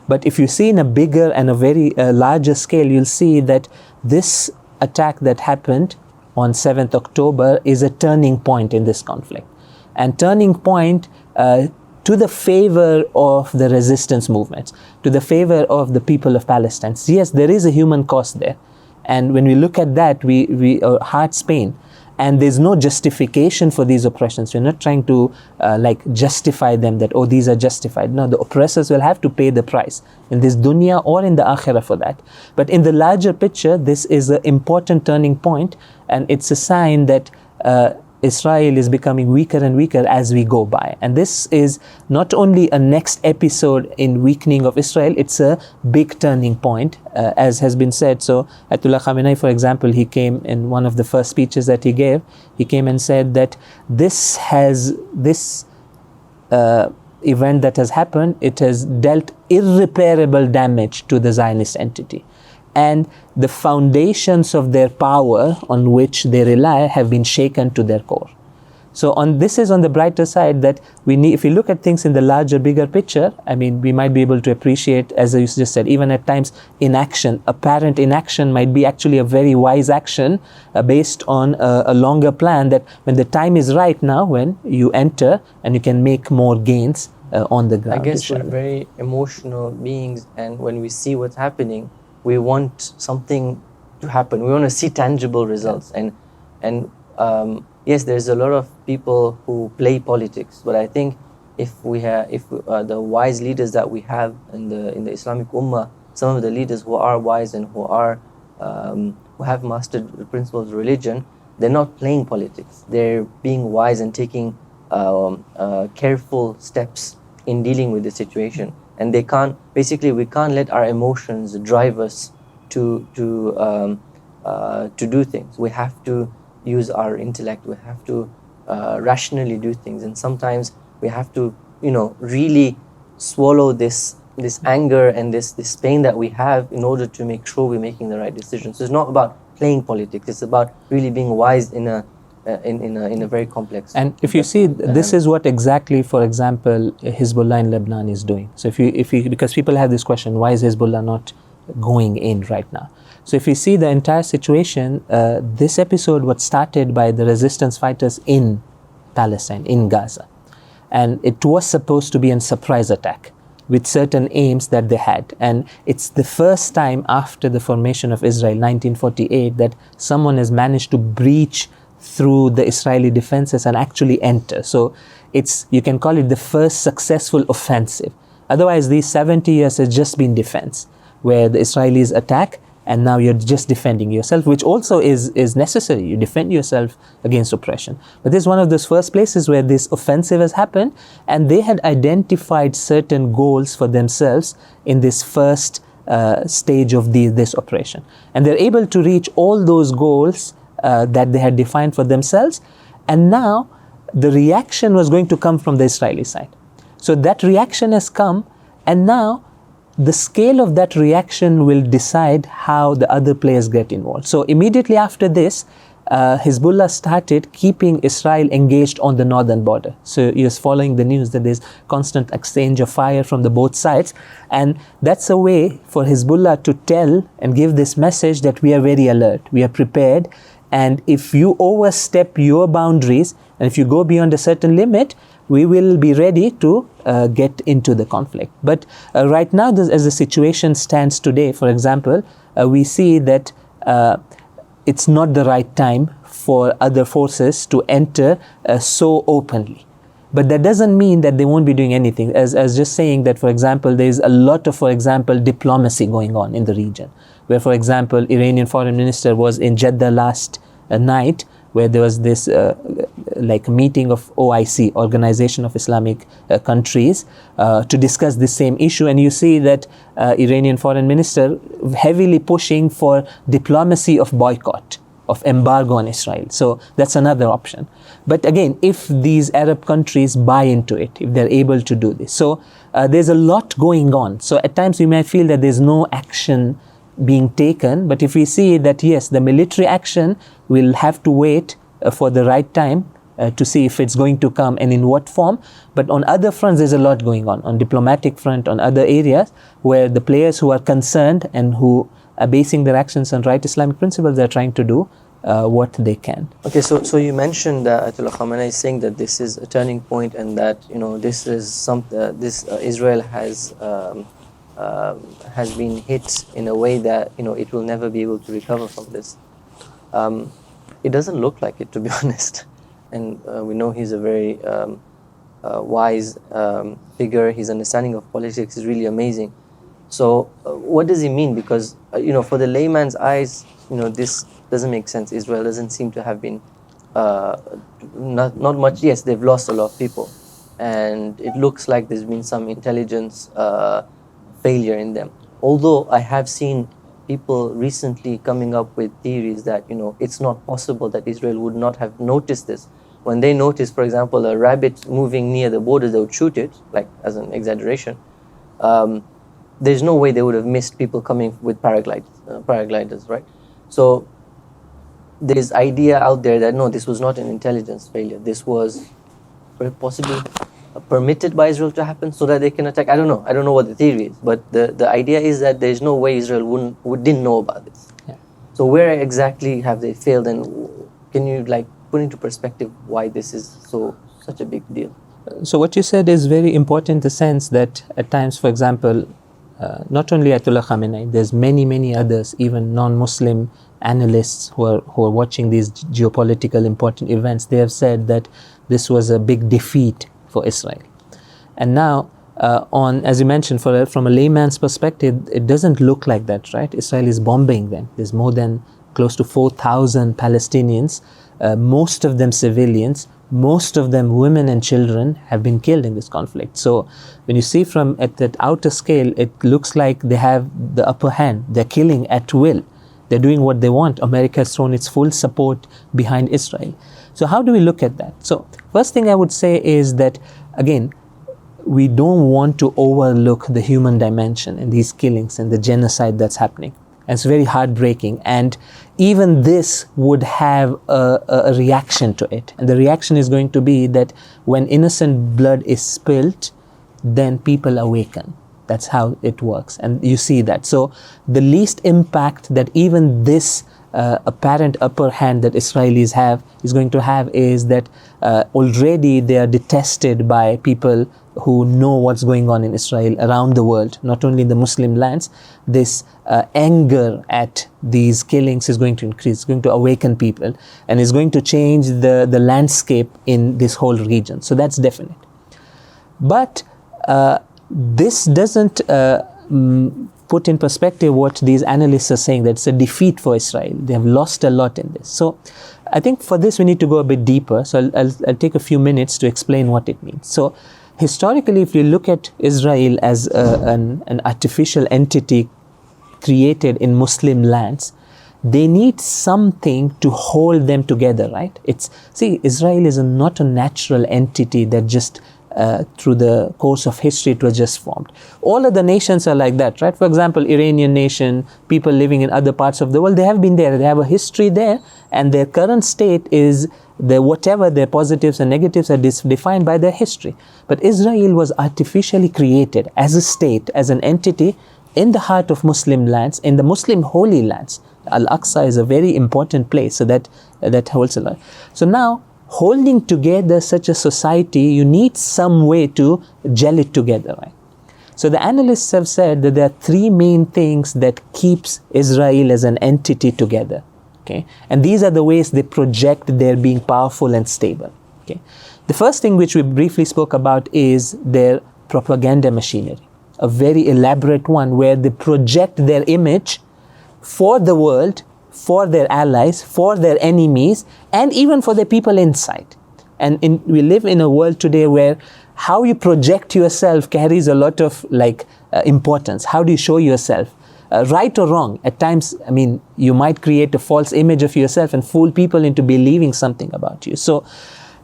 But if you see in a bigger and a very larger scale, you'll see that this attack that happened on 7th October is a turning point in this conflict. And turning point to the favor of the resistance movements, to the favor of the people of Palestine. So yes, there is a human cost there. And when we look at that, our hearts pain. And there's no justification for these oppressions. We're not trying to justify them that, oh, these are justified. No, the oppressors will have to pay the price in this dunya or in the akhirah for that. But in the larger picture, this is an important turning point, and it's a sign that Israel is becoming weaker and weaker as we go by. And this is not only a next episode in weakening of Israel, it's a big turning point, as has been said. So Ayatullah Khamenei, for example, he came in one of the first speeches that he gave, he came and said that this event that has happened, it has dealt irreparable damage to the Zionist entity. And the foundations of their power on which they rely have been shaken to their core. So this is on the brighter side, that we need, if we look at things in the larger, bigger picture, I mean, we might be able to appreciate, as you just said, even at times inaction, apparent inaction might be actually a very wise action based on a longer plan, that when the time is right now, when you enter and you can make more gains on the ground. I guess we're very emotional beings, and when we see what's happening, we want something to happen. We want to see tangible results. And yes, there's a lot of people who play politics, but I think if the wise leaders that we have in the Islamic Ummah, some of the leaders who are wise and who have mastered the principles of religion, they're not playing politics. They're being wise and taking careful steps in dealing with the situation. And we can't let our emotions drive us to do things. We have to use our intellect. We have to rationally do things. And sometimes we have to, really swallow this anger and this pain that we have in order to make sure we're making the right decisions. So it's not about playing politics. It's about really being wise in a very complex. And if you see, this is what exactly, for example, Hezbollah in Lebanon is doing. So because people have this question, why is Hezbollah not going in right now? So if you see the entire situation, this episode was started by the resistance fighters in Palestine, in Gaza. And it was supposed to be a surprise attack with certain aims that they had. And it's the first time after the formation of Israel, 1948, that someone has managed to breach through the Israeli defenses and actually enter. So you can call it the first successful offensive. Otherwise, these 70 years has just been defense, where the Israelis attack and now you're just defending yourself, which also is necessary. You defend yourself against oppression. But this is one of those first places where this offensive has happened, and they had identified certain goals for themselves in this first stage of this operation. And they're able to reach all those goals that they had defined for themselves. And now the reaction was going to come from the Israeli side. So that reaction has come, and now the scale of that reaction will decide how the other players get involved. So immediately after this, Hezbollah started keeping Israel engaged on the northern border. So you're following the news that there's constant exchange of fire from the both sides. And that's a way for Hezbollah to tell and give this message that we are very alert, we are prepared. And if you overstep your boundaries, and if you go beyond a certain limit, we will be ready to get into the conflict. But right now, as the situation stands today, for example, we see that it's not the right time for other forces to enter so openly. But that doesn't mean that they won't be doing anything. As just saying that, for example, there is a lot of, for example, diplomacy going on in the region, where, for example, Iranian foreign minister was in Jeddah last night, where there was this like meeting of OIC, Organization of Islamic Countries, to discuss this same issue. And you see that Iranian foreign minister heavily pushing for diplomacy of boycott, of embargo on Israel. So that's another option. But again, if these Arab countries buy into it, if they're able to do this. So there's a lot going on. So at times we might feel that there's no action being taken, but if we see that yes, the military action will have to wait for the right time to see if it's going to come and in what form. But on other fronts, there's a lot going on diplomatic front, on other areas where the players who are concerned and who are basing their actions on right Islamic principles, they're trying to do what they can. Okay, so you mentioned Ayatollah Khamenei is saying that this is a turning point, and that this is Israel has been hit in a way that it will never be able to recover from this. It doesn't look like it, to be honest. And we know he's a very wise figure. His understanding of politics is really amazing. So what does he mean? Because for the layman's eyes, this doesn't make sense. Israel doesn't seem to have been not much. Yes, they've lost a lot of people, and it looks like there's been some intelligence failure in them. Although I have seen people recently coming up with theories that it's not possible that Israel would not have noticed this. When they notice, for example, a rabbit moving near the border, they would shoot it, like as an exaggeration. There's no way they would have missed people coming with paragliders, right? So there's idea out there that no, this was not an intelligence failure. This was possibly permitted by Israel to happen so that they can attack. I don't know what the theory is, but the idea is that there's no way Israel didn't know about this. Yeah. So where exactly have they failed, and can you put into perspective why this is such a big deal? So what you said is very important in the sense that at times, for example, not only Ayatollah Khamenei, there's many others, even non-Muslim analysts who are watching these geopolitical important events. They have said that this was a big defeat for Israel. And now, as you mentioned, from a layman's perspective, it doesn't look like that, right? Israel is bombing them. There's more than close to 4,000 Palestinians, most of them civilians, most of them women and children have been killed in this conflict. So when you see from at that outer scale, it looks like they have the upper hand. They're killing at will. They're doing what they want. America has thrown its full support behind Israel. So how do we look at that? So first thing I would say is that, again, we don't want to overlook the human dimension in these killings and the genocide that's happening. And it's very heartbreaking. And even this would have a reaction to it. And the reaction is going to be that when innocent blood is spilt, then people awaken. That's how it works. And you see that. So the least impact that even this apparent upper hand that Israelis is going to have is that already they are detested by people who know what's going on in Israel around the world, not only in the Muslim lands, this anger at these killings is going to increase, it's going to awaken people, and is going to change the landscape in this whole region. So that's definite. But this doesn't put in perspective what these analysts are saying, that it's a defeat for Israel. They have lost a lot in this. So I think for this we need to go a bit deeper. So I'll take a few minutes to explain what it means. So historically, if you look at Israel as an artificial entity created in Muslim lands, they need something to hold them together, right? Israel is not a natural entity that just through the course of history it was just formed. All of the nations are like that, right? For example, Iranian nation, people living in other parts of the world, they have been there, they have a history there, and their current state is whatever their positives and negatives are defined by their history. But Israel was artificially created as a state, as an entity in the heart of Muslim lands, in the Muslim holy lands. Al-Aqsa is a very important place, so that holds a lot. So now, holding together such a society, you need some way to gel it together, right? So the analysts have said that there are three main things that keeps Israel as an entity together, okay? And these are the ways they project their being powerful and stable, okay? The first thing which we briefly spoke about is their propaganda machinery, a very elaborate one where they project their image for the world, for their allies, for their enemies, and even for the people inside. And we live in a world today where how you project yourself carries a lot of importance. How do you show yourself? Right or wrong, at times, you might create a false image of yourself and fool people into believing something about you. So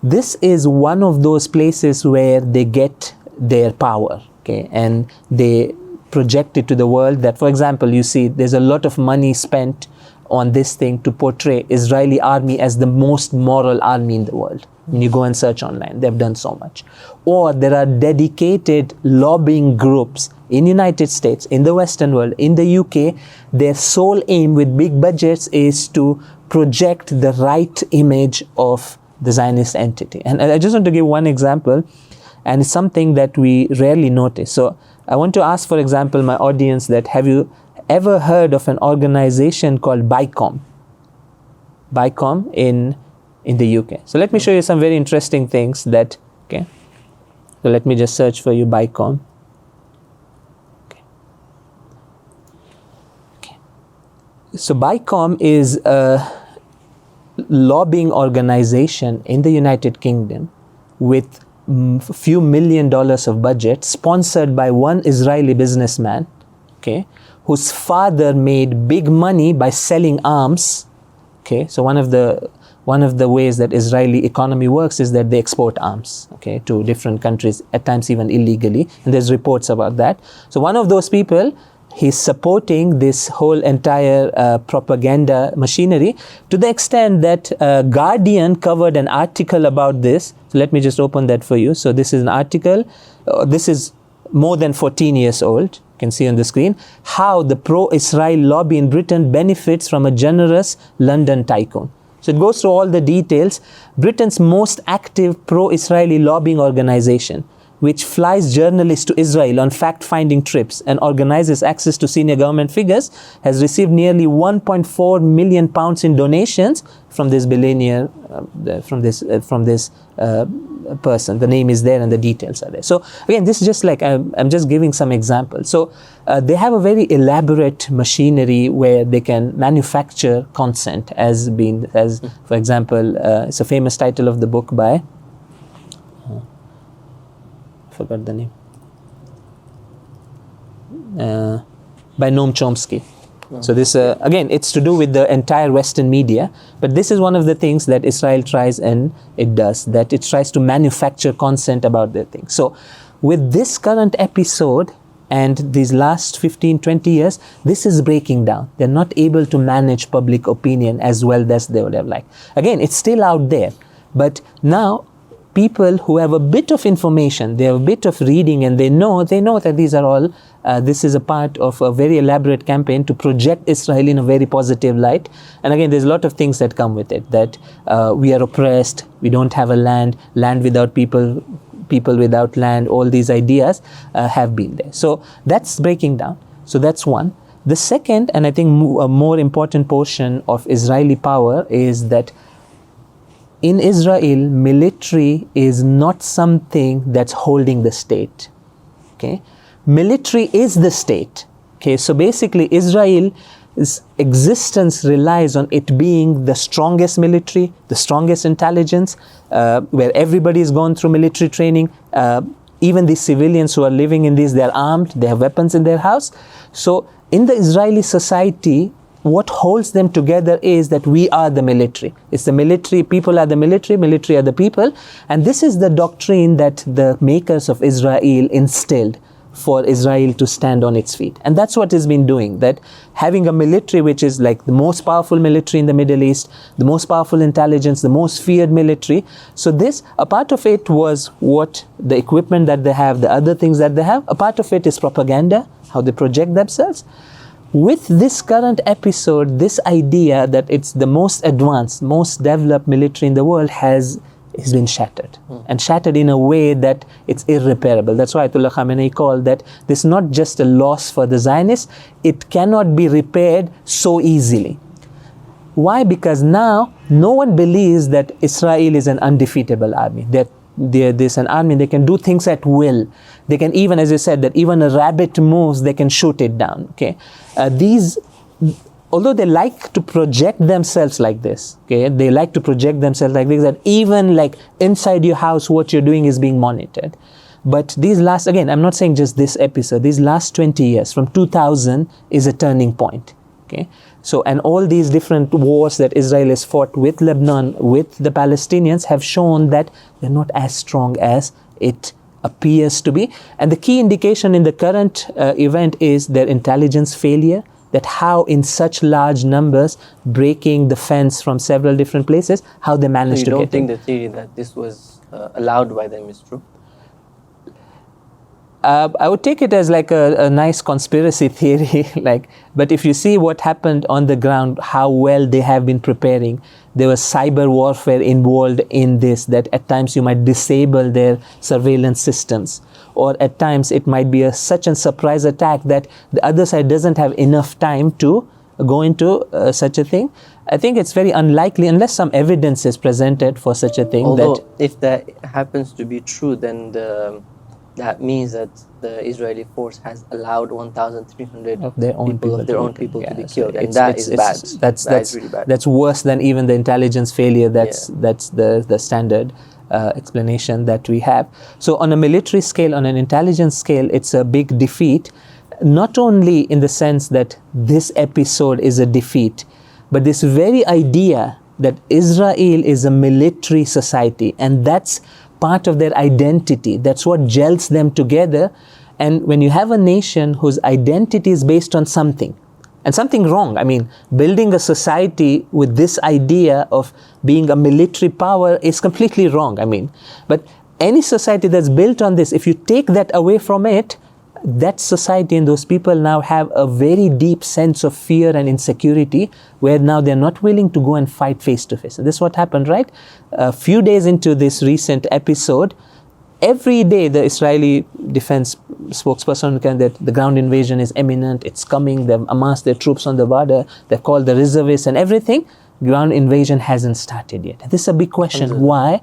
this is one of those places where they get their power, okay? And they project it to the world that, for example, you see there's a lot of money spent on this thing to portray Israeli army as the most moral army in the world. When you go and search online, they've done so much. Or there are dedicated lobbying groups in United States, in the Western world, in the UK. Their sole aim with big budgets is to project the right image of the Zionist entity. And I just want to give one example, and it's something that we rarely notice. So I want to ask, for example, my audience that have you ever heard of an organization called BICOM? BICOM in the UK. So let me show you some very interesting things that, okay. So let me just search for you BICOM. Okay. Okay. So BICOM is a lobbying organization in the United Kingdom with a few $1 million of budget, sponsored by one Israeli businessman, okay, whose father made big money by selling arms, okay. So one of the ways that Israeli economy works is that they export arms, okay, to different countries, at times even illegally, and there's reports about that. So one of those people, he's supporting this whole entire propaganda machinery to the extent that Guardian covered an article about this. So let me just open that for you. So this is an article, this is more than 14 years old. You can see on the screen how the pro-Israel lobby in Britain benefits from a generous London tycoon. So it goes through all the details. Britain's most active pro-Israeli lobbying organization, which flies journalists to Israel on fact-finding trips and organizes access to senior government figures, has received nearly £1.4 million in donations from this billionaire, from this person. The name is there and the details are there. So again, this is just I'm just giving some examples. So they have a very elaborate machinery where they can manufacture consent, as for example, it's a famous title of the book by, forgot the name, by Noam Chomsky. So this, again, it's to do with the entire Western media, but this is one of the things that Israel tries, and it does, that it tries to manufacture consent about their things. So with this current episode and these last 15, 20 years, this is breaking down. They're not able to manage public opinion as well as they would have liked. Again, it's still out there, but now people who have a bit of information, they have a bit of reading, and they know that these are all, this is a part of a very elaborate campaign to project Israel in a very positive light. And again, there's a lot of things that come with it, that we are oppressed, we don't have a land without people people without land, all these ideas have been there. So that's breaking down. So that's one. The second, and I think a more important portion of Israeli power is that in Israel, military is not something that's holding the state. Okay, military is the state. Okay, so basically Israel's existence relies on it being the strongest military, the strongest intelligence, where everybody has gone through military training. Even the civilians who are living in these, they're armed, they have weapons in their house. So in the Israeli society, what holds them together is that we are the military. It's the military, people are the military are the people. And this is the doctrine that the makers of Israel instilled for Israel to stand on its feet. And that's what it's been doing, that having a military which is like the most powerful military in the Middle East, the most powerful intelligence, the most feared military. So this, a part of it was what the equipment that they have, the other things that they have. A part of it is propaganda, how they project themselves. With this current episode, this idea that it's the most advanced, most developed military in the world has been shattered. And shattered in a way that it's irreparable. That's why Ayatullah Khamenei called that this not just a loss for the Zionists, it cannot be repaired so easily. Why? Because now no one believes that Israel is an undefeatable army. That there's an army, they can do things at will. They can even, as I said, that even a rabbit moves, they can shoot it down. Okay, although they like to project themselves like this, okay, they like to project themselves like this, that even like inside your house, what you're doing is being monitored. But these last, again, I'm not saying just this episode, these last 20 years, from 2000 is a turning point. Okay, so, and all these different wars that Israel has fought with Lebanon, with the Palestinians, have shown that they're not as strong as it appears to be. And the key indication in the current event is their intelligence failure, that how in such large numbers, breaking the fence from several different places, how they managed to get it. You don't think the theory that this was allowed by them is true? I would take it as like a nice conspiracy theory, but if you see what happened on the ground, how well they have been preparing, there was cyber warfare involved in this, that at times you might disable their surveillance systems, or at times it might be such a surprise attack that the other side doesn't have enough time to go into such a thing. I think it's very unlikely unless some evidence is presented for such a thing. Although if that happens to be true, then that means that the Israeli force has allowed 1,300 of their own people to be killed, and that is bad. That's really bad. That's worse than even the intelligence failure. That's the standard explanation that we have. So on a military scale, on an intelligence scale, it's a big defeat. Not only in the sense that this episode is a defeat, but this very idea that Israel is a military society, and that's part of their identity. That's what gels them together. And when you have a nation whose identity is based on something, and something wrong, I mean, building a society with this idea of being a military power is completely wrong. I mean, but any society that's built on this, if you take that away from it, that society and those people now have a very deep sense of fear and insecurity, where now they're not willing to go and fight face to face. And this is what happened, right? A few days into this recent episode, every day the Israeli defense spokesperson can that the ground invasion is imminent, it's coming, they've amassed their troops on the border, they've called the reservists and everything. Ground invasion hasn't started yet. This is a big question. Why?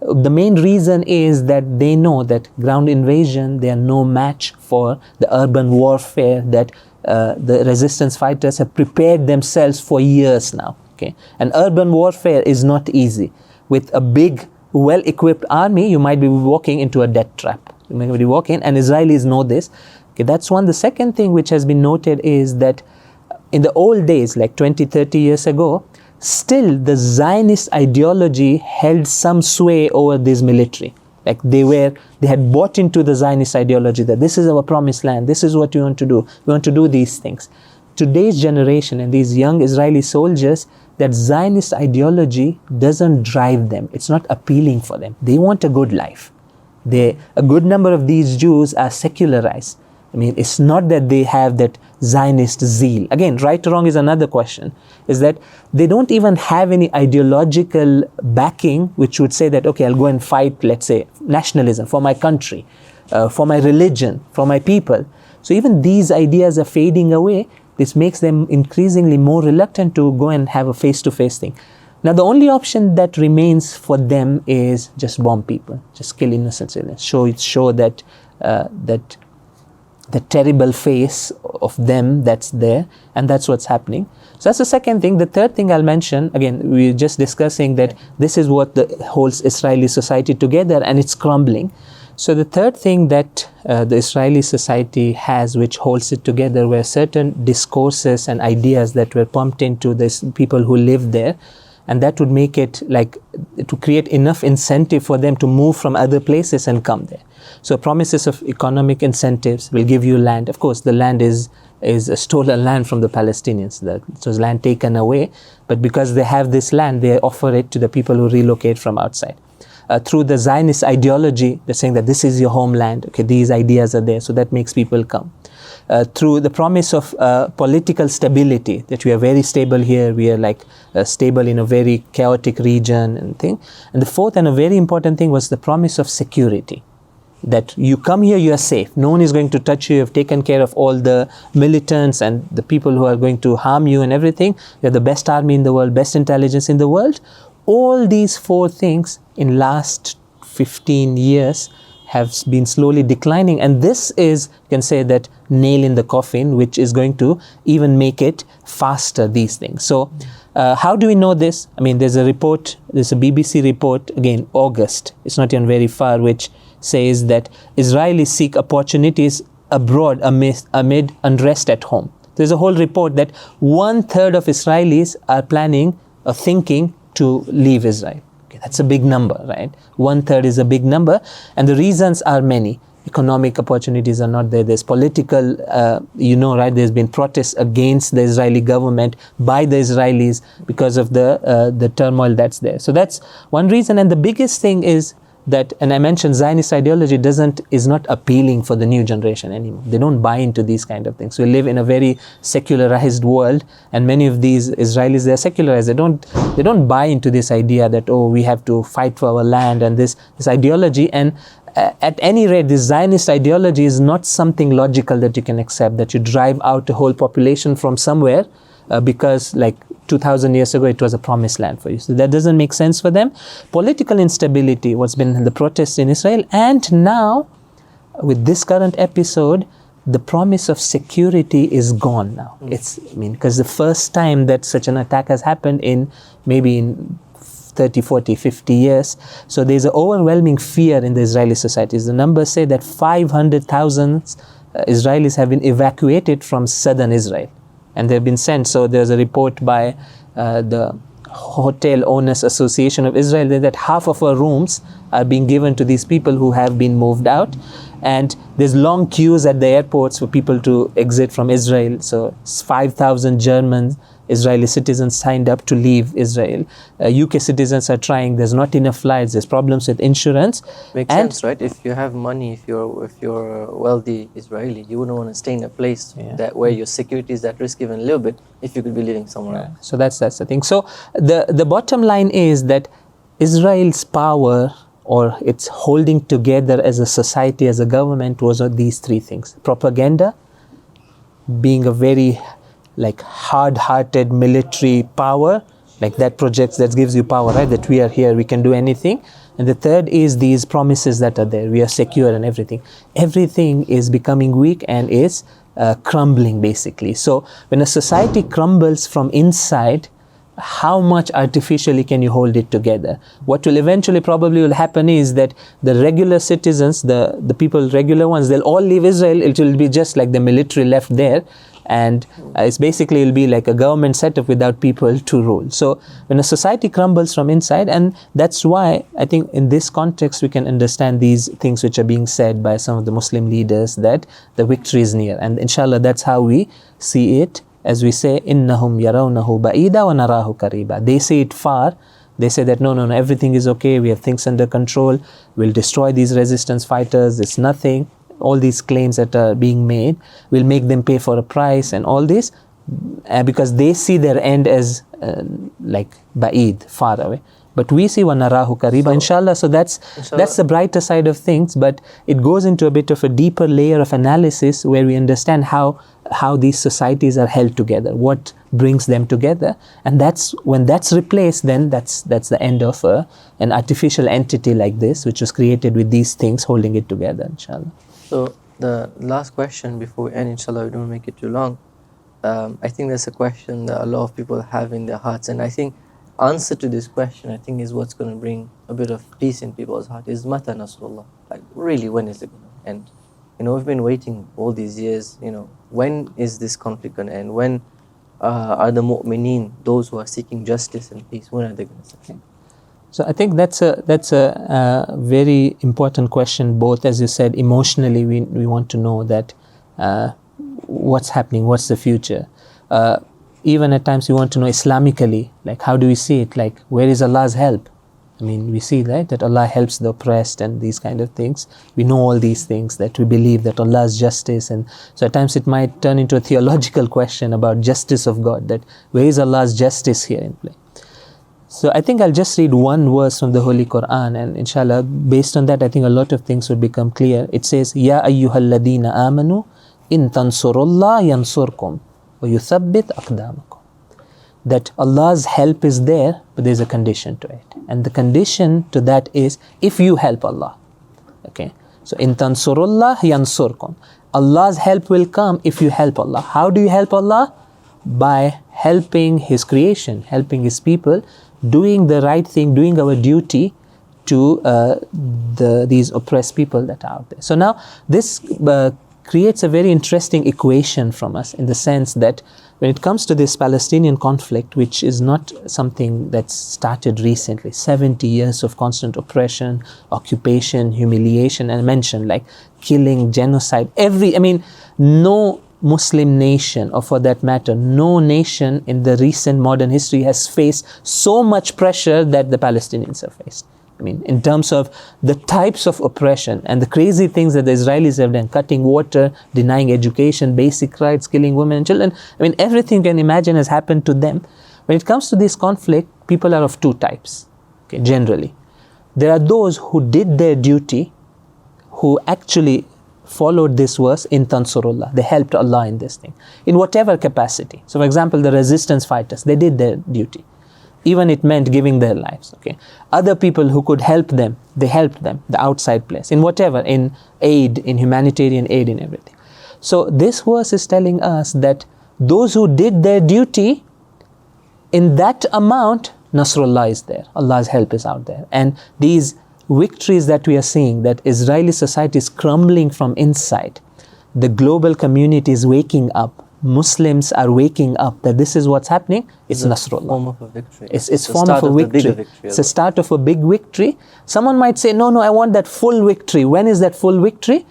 The main reason is that they know that ground invasion, they are no match for the urban warfare that the resistance fighters have prepared themselves for years now. Okay, and urban warfare is not easy. With a big, well-equipped army, you might be walking into a death trap. You might be walking, and Israelis know this. Okay, that's one. The second thing which has been noted is that in the old days, like 20, 30 years ago, still the Zionist ideology held some sway over this military. Like they had bought into the Zionist ideology that this is our promised land, this is what we want to do, we want to do these things. Today's generation and these young Israeli soldiers, that Zionist ideology doesn't drive them, it's not appealing for them. They want a good life. A good number of these Jews are secularized. I mean, it's not that they have that Zionist zeal. Again, right or wrong is another question, is that they don't even have any ideological backing which would say that, okay, I'll go and fight, let's say, nationalism for my country, for my religion, for my people. So even these ideas are fading away. This makes them increasingly more reluctant to go and have a face-to-face thing. Now, the only option that remains for them is just bomb people, just kill innocent civilians, show that the terrible face of them that's there, and that's what's happening. So that's the second thing. The third thing I'll mention, again, we're just discussing that this is what holds Israeli society together, and it's crumbling. So the third thing that the Israeli society has, which holds it together, were certain discourses and ideas that were pumped into these people who live there, and that would make it like to create enough incentive for them to move from other places and come there. So promises of economic incentives will give you land. Of course, the land is a stolen land from the Palestinians. So it's land taken away, but because they have this land, they offer it to the people who relocate from outside. Through the Zionist ideology, they're saying that this is your homeland. Okay, these ideas are there, so that makes people come. Through the promise of political stability, that we are very stable here, we are like stable in a very chaotic region and thing. And the fourth and a very important thing was the promise of security. That you come here, you are safe. No one is going to touch you. You have taken care of all the militants and the people who are going to harm you and everything. You are the best army in the world, best intelligence in the world. All these four things in last 15 years have been slowly declining, and this is, you can say, that nail in the coffin, which is going to even make it faster, these things. So how do we know this? I mean, there's a BBC report, again, August, it's not even very far, which says that Israelis seek opportunities abroad amid unrest at home. There's a whole report that 1/3 of Israelis are planning or thinking to leave Israel. Okay, that's a big number, right? 1/3 is a big number, and the reasons are many. Economic opportunities are not there. There's political, right? There's been protests against the Israeli government by the Israelis because of the turmoil that's there. So that's one reason, and the biggest thing is that, and I mentioned Zionist ideology is not appealing for the new generation anymore. They don't buy into these kind of things. We live in a very secularized world, and many of these Israelis, they're secularized. They don't buy into this idea that, oh, we have to fight for our land and this ideology. And at any rate, this Zionist ideology is not something logical that you can accept, that you drive out a whole population from somewhere because like 2,000 years ago, it was a promised land for you. So that doesn't make sense for them. Political instability, what's been the protests in Israel, and now with this current episode, the promise of security is gone now. Because the first time that such an attack has happened in 30, 40, 50 years. So there's an overwhelming fear in the Israeli societies. The numbers say that 500,000 Israelis have been evacuated from southern Israel, and they've been sent. So there's a report by the Hotel Owners Association of Israel that half of our rooms are being given to these people who have been moved out. And there's long queues at the airports for people to exit from Israel. So 5,000 German Israeli citizens signed up to leave Israel. UK citizens are trying. There's not enough flights. There's problems with insurance. Makes sense, right? If you have money, if you're a wealthy Israeli, you wouldn't want to stay in a place that where your security is at risk even a little bit if you could be living somewhere else. So that's the thing. So the bottom line is that Israel's power, or its holding together as a society, as a government, was these three things. Propaganda, being a very hard-hearted military power, like that gives you power, right? That we are here, we can do anything. And the third is these promises that are there. We are secure and everything. Everything is becoming weak and is crumbling, basically. So when a society crumbles from inside, how much artificially can you hold it together? What will eventually probably will happen is that the regular citizens, the people, regular ones, they'll all leave Israel. It will be just like the military left there. And it'll be like a government setup without people to rule. So when a society crumbles from inside, and that's why I think in this context we can understand these things which are being said by some of the Muslim leaders, that the victory is near. And inshallah, that's how we see it. As we say, إِنَّهُمْ يَرَوْنَهُ بَعِيدًا وَنَرَاهُ قَرِيبًا. They say it far. They say that no, everything is okay. We have things under control. We'll destroy these resistance fighters. It's nothing. all these claims that are being made will make them pay for a price and all this, because they see their end as like ba'id, far away. But we see وَنَرَاهُ قَرِيبًا, inshallah. So that's the brighter side of things, but it goes into a bit of a deeper layer of analysis where we understand how these societies are held together, what brings them together, and that's when that's replaced, then that's the end of an artificial entity like this, which was created with these things holding it together, inshallah. So the last question before we end, inshallah, we don't make it too long. I think there's a question that a lot of people have in their hearts, and I think answer to this question, I think, is what's going to bring a bit of peace in people's heart, is Mata Nasrullah. Like, really, when is it going to end? We've been waiting all these years, when is this conflict going to end? When are the Mu'mineen, those who are seeking justice and peace, when are they going to succeed? So I think that's a very important question, both, as you said, emotionally, we want to know that what's happening, what's the future. Even at times we want to know Islamically, like how do we see it, like where is Allah's help? I mean, we see that Allah helps the oppressed and these kind of things. We know all these things, that we believe that Allah's justice, and so at times it might turn into a theological question about justice of God, that where is Allah's justice here in play? So I think I'll just read one verse from the Holy Quran, and inshallah, based on that, I think a lot of things will become clear. It says, Ya ayyuhal ladina amanu, in tansurullah yansurkum, wa yuthabbit aqdamakum. That Allah's help is there, but there's a condition to it. And the condition to that is, if you help Allah. Okay. So, in tansurullah yansurkum. Allah's help will come if you help Allah. How do you help Allah? By helping His creation, helping His people, doing the right thing, doing our duty to these oppressed people that are out there. So now, this creates a very interesting equation from us, in the sense that when it comes to this Palestinian conflict, which is not something that's started recently, 70 years of constant oppression, occupation, humiliation, and I mentioned like killing, genocide, no Muslim nation, or for that matter, no nation in the recent modern history has faced so much pressure that the Palestinians have faced. I mean, in terms of the types of oppression and the crazy things that the Israelis have done, cutting water, denying education, basic rights, killing women and children. I mean, everything you can imagine has happened to them. When it comes to this conflict, people are of two types, okay, generally. There are those who did their duty, who actually followed this verse in Tansurullah. They helped Allah in this thing, in whatever capacity. So, for example, the resistance fighters, they did their duty. Even it meant giving their lives, okay. Other people who could help them, they helped them, the outside place, in whatever, in aid, in humanitarian aid, in everything. So this verse is telling us that those who did their duty, in that amount, Nasrullah is there, Allah's help is out there. And these victories that we are seeing, that Israeli society is crumbling from inside, the global community is waking up, Muslims are waking up, that this is what's happening, it's Nasrullah. Form of a victory. It's form of a victory. It's a start of a big victory. Someone might say, no, I want that full victory. When is that full victory?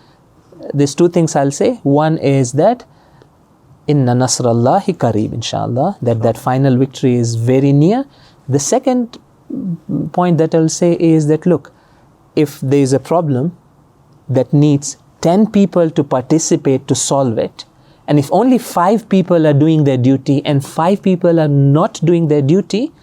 There's two things I'll say. One is that, Inna Nasrallahi Qareeb, inshallah, that final victory is very near. The second point that I'll say is that, look, if there is a problem that needs 10 people to participate to solve it, and if only 5 people are doing their duty and 5 people are not doing their duty,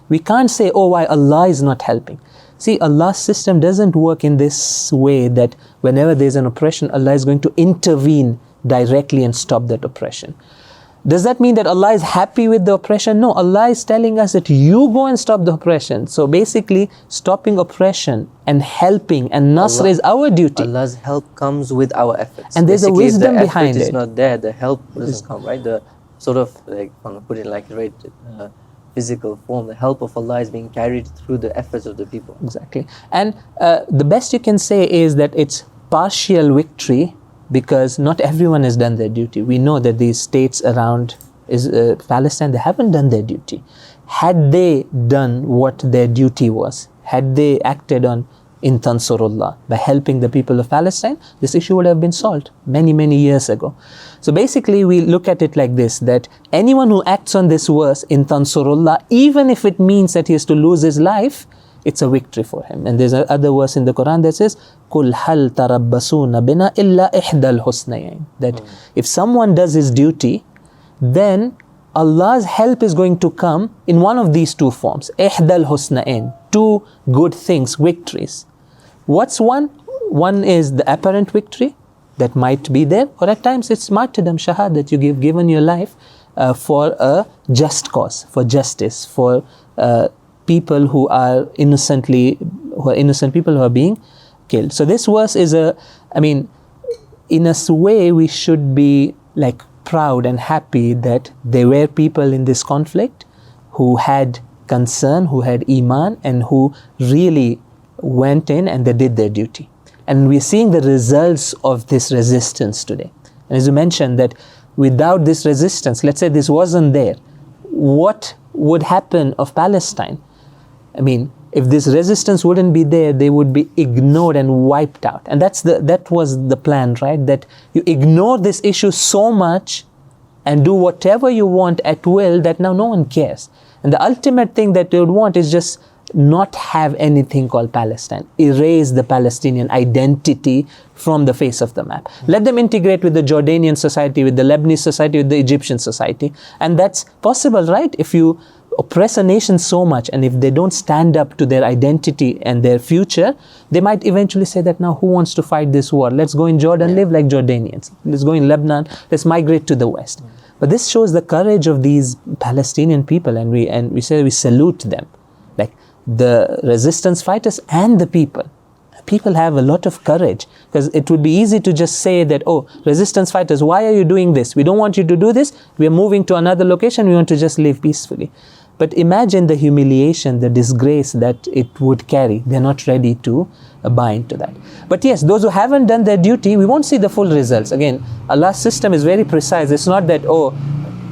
we can't say, oh, why Allah is not helping. See, Allah's system doesn't work in this way, that whenever there's an oppression, Allah is going to intervene directly and stop that oppression. Does that mean that Allah is happy with the oppression? No, Allah is telling us that you go and stop the oppression. So basically, stopping oppression and helping and Nasr is our duty. Allah's help comes with our efforts. And there's basically, a wisdom behind it. The effort is not there, the help doesn't come, right? The sort of, like, I want to put it like very physical form, the help of Allah is being carried through the efforts of the people. Exactly. And the best you can say is that it's partial victory, because not everyone has done their duty. We know that these states around Palestine, they haven't done their duty. Had they done what their duty was, had they acted on in Tansurullah, by helping the people of Palestine, this issue would have been solved many, many years ago. So basically, we look at it like this, that anyone who acts on this verse in Tansurullah, even if it means that he has to lose his life, it's a victory for him. And there's another verse in the Quran that says, "Kul hal tarabbasuna bina illa ihdal husnayn." That if someone does his duty, then Allah's help is going to come in one of these two forms. Ihdal husnayn, two good things, victories. What's one? One is the apparent victory that might be there, or at times it's martyrdom, shahad, that you've given your life for a just cause, for justice, for people who are innocent people who are being killed. So this verse is in a way we should be like proud and happy that there were people in this conflict who had concern, who had iman, and who really went in and they did their duty. And we're seeing the results of this resistance today. And as you mentioned, that without this resistance, let's say this wasn't there, what would happen of Palestine? I mean, if this resistance wouldn't be there, they would be ignored and wiped out. And that was the plan, right? That you ignore this issue so much and do whatever you want at will that now no one cares. And the ultimate thing that they would want is just not have anything called Palestine. Erase the Palestinian identity from the face of the map. Let them integrate with the Jordanian society, with the Lebanese society, with the Egyptian society. And that's possible, right? If you oppress a nation so much, and if they don't stand up to their identity and their future, they might eventually say that now who wants to fight this war? Let's go in Jordan, live like Jordanians. Let's go in Lebanon, let's migrate to the West. But this shows the courage of these Palestinian people, and we say we salute them. Like the resistance fighters and the people. People have a lot of courage, because it would be easy to just say that, oh, resistance fighters, why are you doing this? We don't want you to do this. We are moving to another location. We want to just live peacefully. But imagine the humiliation, the disgrace that it would carry. They're not ready to buy into that. But yes, those who haven't done their duty, we won't see the full results. Again, Allah's system is very precise. It's not that, oh,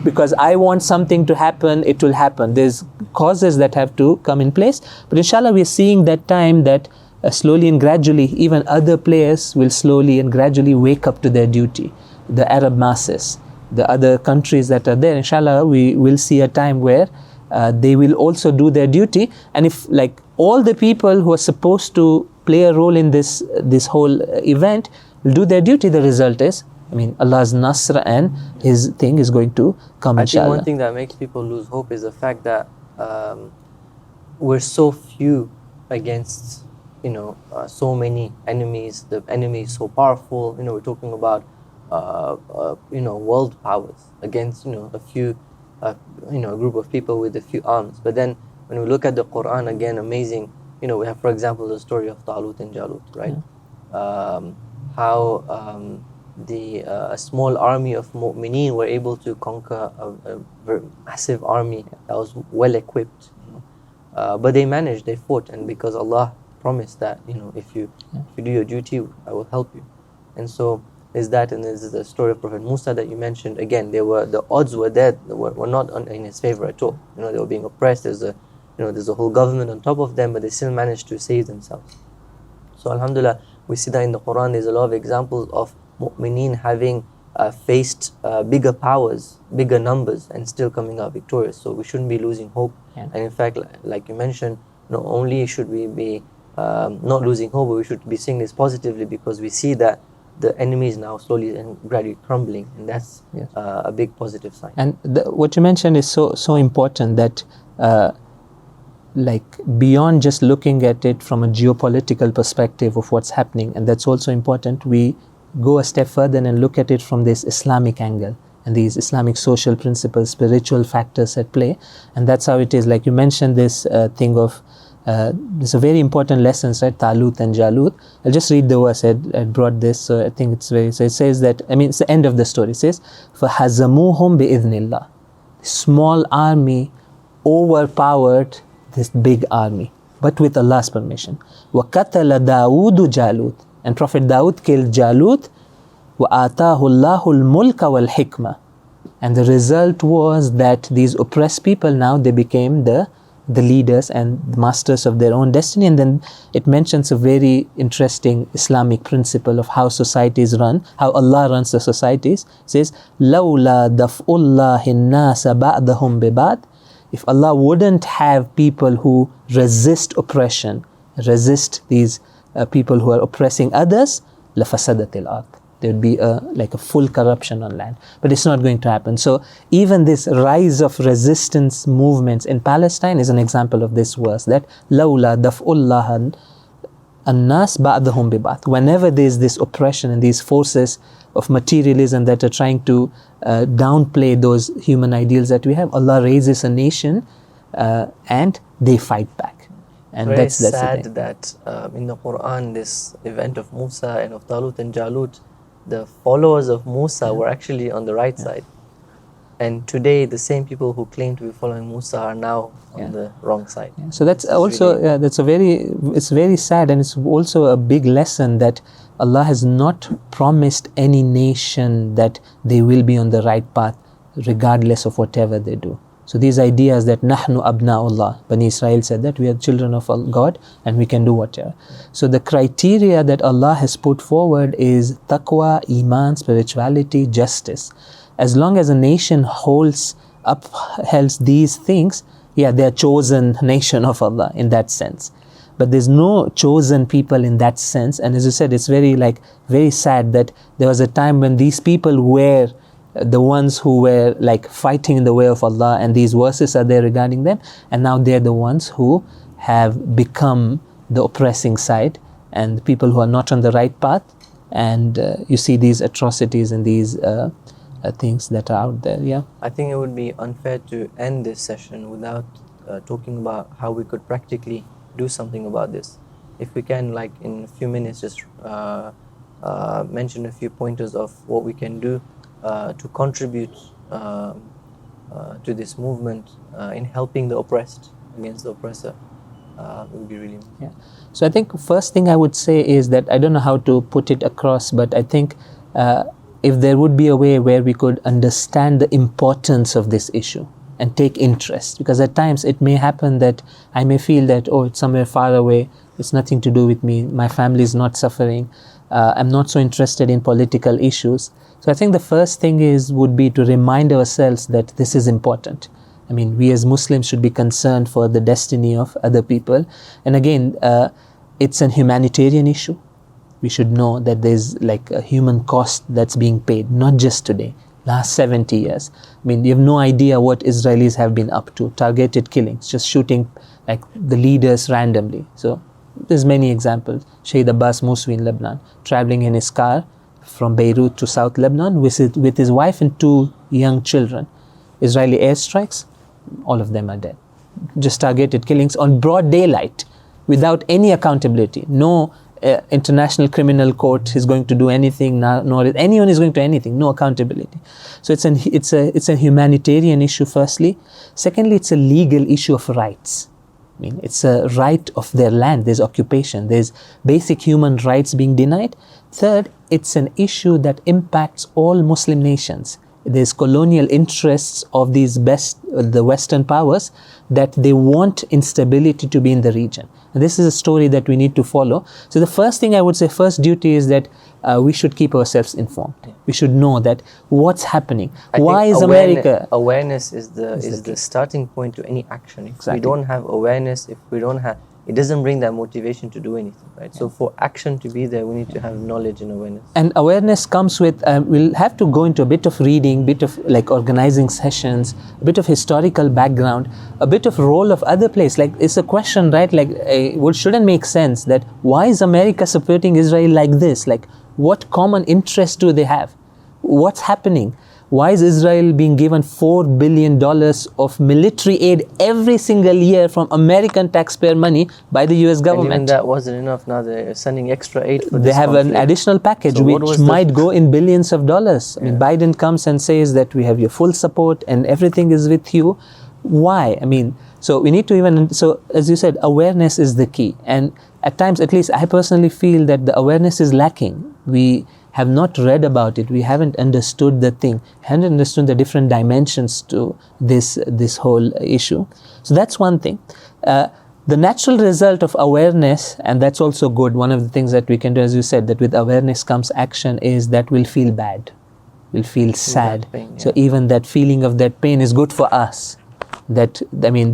because I want something to happen, it will happen. There's causes that have to come in place. But inshallah, we're seeing that time that slowly and gradually, even other players will slowly and gradually wake up to their duty. The Arab masses, the other countries that are there, inshallah, we will see a time where they will also do their duty. And if like all the people who are supposed to play a role in this whole event will do their duty, the result is, Allah's Nasr and His thing is going to come, inshallah. I think one thing that makes people lose hope is the fact that we're so few against, so many enemies. The enemy is so powerful. We're talking about, world powers against, a few, a group of people with a few arms. But then when we look at the Quran, again, amazing. We have, for example, the story of Talut and Jalut, right? How a small army of Mu'mineen were able to conquer a very massive army that was well equipped. But they managed, they fought, and because Allah promised that, if you do your duty, I will help you. And so there's that, and there's the story of Prophet Musa that you mentioned. Again, the odds were there, were not in his favor at all. They were being oppressed. There's a whole government on top of them, but they still managed to save themselves. So alhamdulillah, we see that in the Quran. There's a lot of examples of Mu'mineen having faced bigger powers, bigger numbers, and still coming out victorious. So we shouldn't be losing hope. And in fact, like you mentioned, not only should we be not losing hope, but we should be seeing this positively, because we see that the enemy is now slowly and gradually crumbling, and that's a big positive sign. And what you mentioned is so important, that beyond just looking at it from a geopolitical perspective of what's happening, and that's also important, we go a step further and look at it from this Islamic angle and these Islamic social principles, spiritual factors at play. And that's how it is. Like you mentioned this thing of there's a very important lesson, right? Talut and Jalut. I'll just read the verse. I brought this, so I think it's very. So it says that, it's the end of the story. It says, فَحَزَمُوهُمْ بِإِذْنِ اللَّهِ. Small army overpowered this big army, but with Allah's permission. وَقَتَلَ دَاوُودُ جَالُوتَ. And Prophet Dawood killed Jalut. وَآتَاهُ اللَّهُ الْمُلْكَ وَالْحِكْمَةِ. And the result was that these oppressed people, now they became the leaders and the masters of their own destiny. And then it mentions a very interesting Islamic principle of how societies run, how Allah runs the societies. It says, لَوْلَا دَفْءُ اللَّهِ النَّاسَ بَعْدَهُمْ بِبَعْدٍ if Allah wouldn't have people who resist oppression, resist these people who are oppressing others, لَفَسَدَتِ الْأَرْضِ. There would be like a full corruption on land. But it's not going to happen. So even this rise of resistance movements in Palestine is an example of this verse, that لَوْلَا دَفْءُ اللَّهَ النَّاسِ بَعْضَهُمْ بِبَعْضٍ. Whenever there is this oppression and these forces of materialism that are trying to downplay those human ideals that we have, Allah raises a nation and they fight back. And very that's sad the thing. that in the Quran, this event of Musa and of Talut and Jalut, the followers of Musa were actually on the right side. And today, the same people who claim to be following Musa are now on the wrong side. So that's also really, it's very sad, and it's also a big lesson that Allah has not promised any nation that they will be on the right path regardless of whatever they do. So these ideas that nahnu abna'ullah, Bani Israel said that we are children of God and we can do whatever. So the criteria that Allah has put forward is taqwa, iman, spirituality, justice. As long as a nation upholds these things, they are chosen nation of Allah in that sense. But there's no chosen people in that sense. And as you said, it's very sad that there was a time when these people were the ones who were like fighting in the way of Allah, and these verses are there regarding them, and now they're the ones who have become the oppressing side and the people who are not on the right path. And you see these atrocities and these things that are out there. I think it would be unfair to end this session without talking about how we could practically do something about this. If we can, like in a few minutes, just mention a few pointers of what we can do to contribute to this movement in helping the oppressed against the oppressor, would be really So I think first thing I would say is that, I don't know how to put it across, but I think if there would be a way where we could understand the importance of this issue and take interest, because at times it may happen that I may feel that, oh, it's somewhere far away, it's nothing to do with me, my family is not suffering, I'm not so interested in political issues. So I think the first thing would be to remind ourselves that this is important. I mean, we as Muslims should be concerned for the destiny of other people. And again, it's a humanitarian issue. We should know that there's like a human cost that's being paid, not just today, last 70 years. I mean, you have no idea what Israelis have been up to, targeted killings, just shooting like the leaders randomly. So there's many examples. Shaykh Abbas Muswi in Lebanon, traveling in his car from Beirut to South Lebanon with his wife and 2 young children. Israeli airstrikes, all of them are dead. Just targeted killings on broad daylight without any accountability. No international criminal court is going to do anything, nor anyone is going to do anything, no accountability. So it's a humanitarian issue firstly. Secondly, it's a legal issue of rights. I mean, it's a right of their land, there's occupation, there's basic human rights being denied. Third, it's an issue that impacts all Muslim nations. There's colonial interests of the Western powers that they want instability to be in the region. And this is a story that we need to follow. So the first thing I would say, first duty is that we should keep ourselves informed. We should know that what's happening. Why is America... Awareness is the starting point to any action. If we don't have awareness, it doesn't bring that motivation to do anything, right? So for action to be there, we need to have knowledge and awareness. And awareness comes with, we'll have to go into a bit of reading, bit of like organizing sessions, a bit of historical background, a bit of role of other place. Like it's a question, right? Like what shouldn't make sense that why is America supporting Israel like this? Like what common interest do they have? What's happening? Why is Israel being given $4 billion of military aid every single year from American taxpayer money by the US government? And even that wasn't enough. Now they're sending extra aid for this They have conflict. An additional package which might go in billions of dollars. I mean, Biden comes and says that we have your full support and everything is with you. Why? I mean, so we need to so as you said, awareness is the key. And at times, at least I personally feel that the awareness is lacking. We have not read about it, we haven't understood the thing, haven't understood the different dimensions to this whole issue. So that's one thing. The natural result of awareness, and that's also good, one of the things that we can do, as you said, that with awareness comes action, is that we'll feel bad, we'll feel sad. Pain, So even that feeling of that pain is good for us. that, I mean,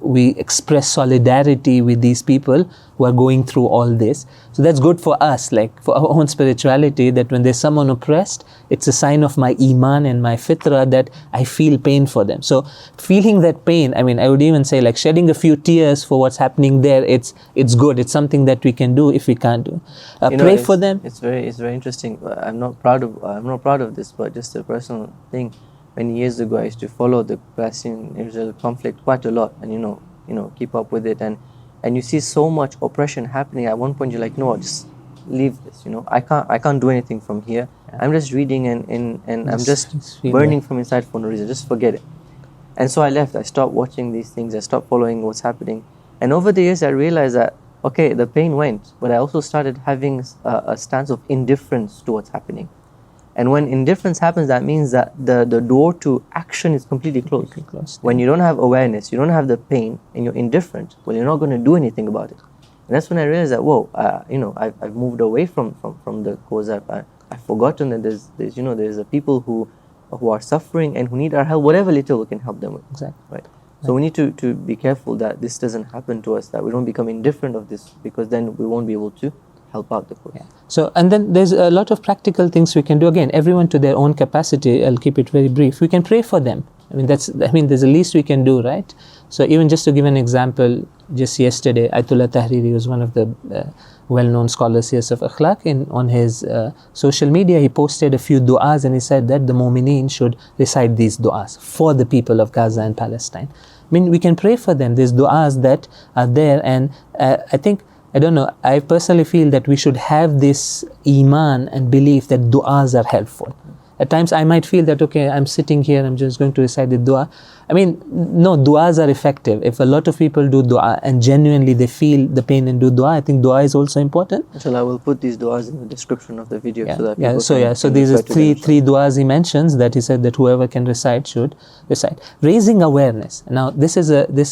we express solidarity with these people who are going through all this. So that's good for us, like for our own spirituality, that when there's someone oppressed, it's a sign of my iman and my fitrah that I feel pain for them. So feeling that pain, I mean, I would even say like shedding a few tears for what's happening there, it's good. It's something that we can do if we can't do. Pray for them. It's very interesting. I'm not proud of this, but just a personal thing. Many years ago, I used to follow the Palestine-Israel conflict quite a lot, and keep up with it, and you see so much oppression happening. At one point, you're like, no, just leave this. I can't do anything from here. I'm just reading and I'm just burning from inside for no reason. Just forget it. And so I left. I stopped watching these things. I stopped following what's happening. And over the years, I realized that okay, the pain went, but I also started having a stance of indifference to what's happening. And when indifference happens, that means that the door to action is completely closed. When you don't have awareness, you don't have the pain, and you're indifferent, well, you're not going to do anything about it. And that's when I realized that, whoa, I've moved away from the cause. I've forgotten that there's a people who are suffering and who need our help, whatever little we can help them with. Exactly. Right. So we need to be careful that this doesn't happen to us, that we don't become indifferent of this, because then we won't be able to help out the cause. Yeah. So, and then there's a lot of practical things we can do. Again, everyone to their own capacity. I'll keep it very brief. We can pray for them. There's the least we can do, right? So even just to give an example, just yesterday, Ayatullah Tahreeri was one of the well-known scholars here of Akhlaq. On his social media, he posted a few du'as, and he said that the Mu'mineen should recite these du'as for the people of Gaza and Palestine. We can pray for them. There's du'as that are there, and I personally feel that we should have this iman and belief that du'as are helpful. At times I might feel that, okay, I'm sitting here, I'm just going to recite the dua. No, du'as are effective. If a lot of people do du'a and genuinely they feel the pain and do du'a, I think du'a is also important. Inshallah, I will put these du'as in the description of the video so that people So these are three du'as he mentions that he said that whoever can recite should recite. Raising awareness. Now, this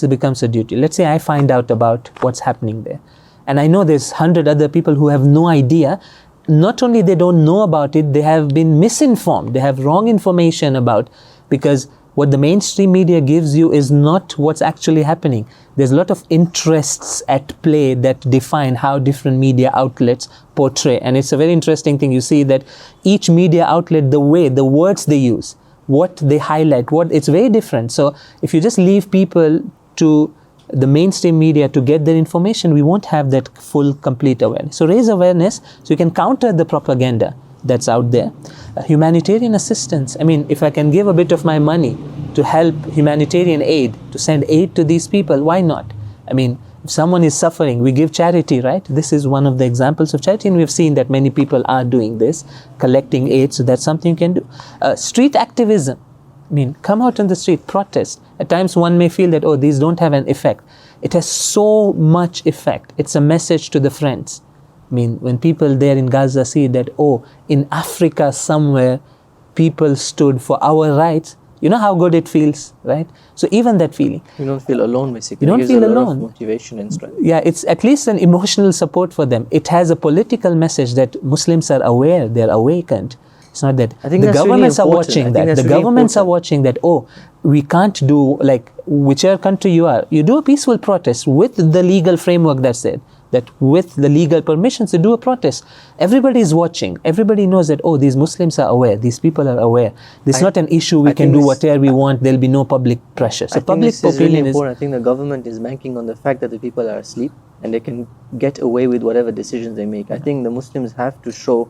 becomes a duty. Let's say I find out about what's happening there, and I know there's 100 other people who have no idea. Not only they don't know about it, they have been misinformed. They have wrong information about, because what the mainstream media gives you is not what's actually happening. There's a lot of interests at play that define how different media outlets portray. And it's a very interesting thing. You see that each media outlet, the words they use, what they highlight, it's very different. So if you just leave people to the mainstream media to get their information, we won't have that full, complete awareness. So raise awareness so you can counter the propaganda that's out there. Humanitarian assistance. If I can give a bit of my money to help humanitarian aid, to send aid to these people, why not? If someone is suffering, we give charity, right? This is one of the examples of charity, and we've seen that many people are doing this, collecting aid, so that's something you can do. Street activism. Come out on the street, protest. At times one may feel that, these don't have an effect. It has so much effect. It's a message to the friends. When people there in Gaza see that, in Africa somewhere, people stood for our rights, you know how good it feels, right? So even that feeling. You don't feel alone, basically. You don't feel alone. A lot of motivation and strength. Yeah, it's at least an emotional support for them. It has a political message that Muslims are aware, they're awakened. It's not that the governments are watching that. The governments are watching that, we can't do, like, whichever country you are, you do a peaceful protest with the legal framework that's there, that with the legal permissions to do a protest. Everybody is watching. Everybody knows that, these Muslims are aware. These people are aware. This is not an issue we can do whatever we want. There'll be no public pressure. So public opinion is important. I think the government is banking on the fact that the people are asleep and they can get away with whatever decisions they make. I think the Muslims have to show,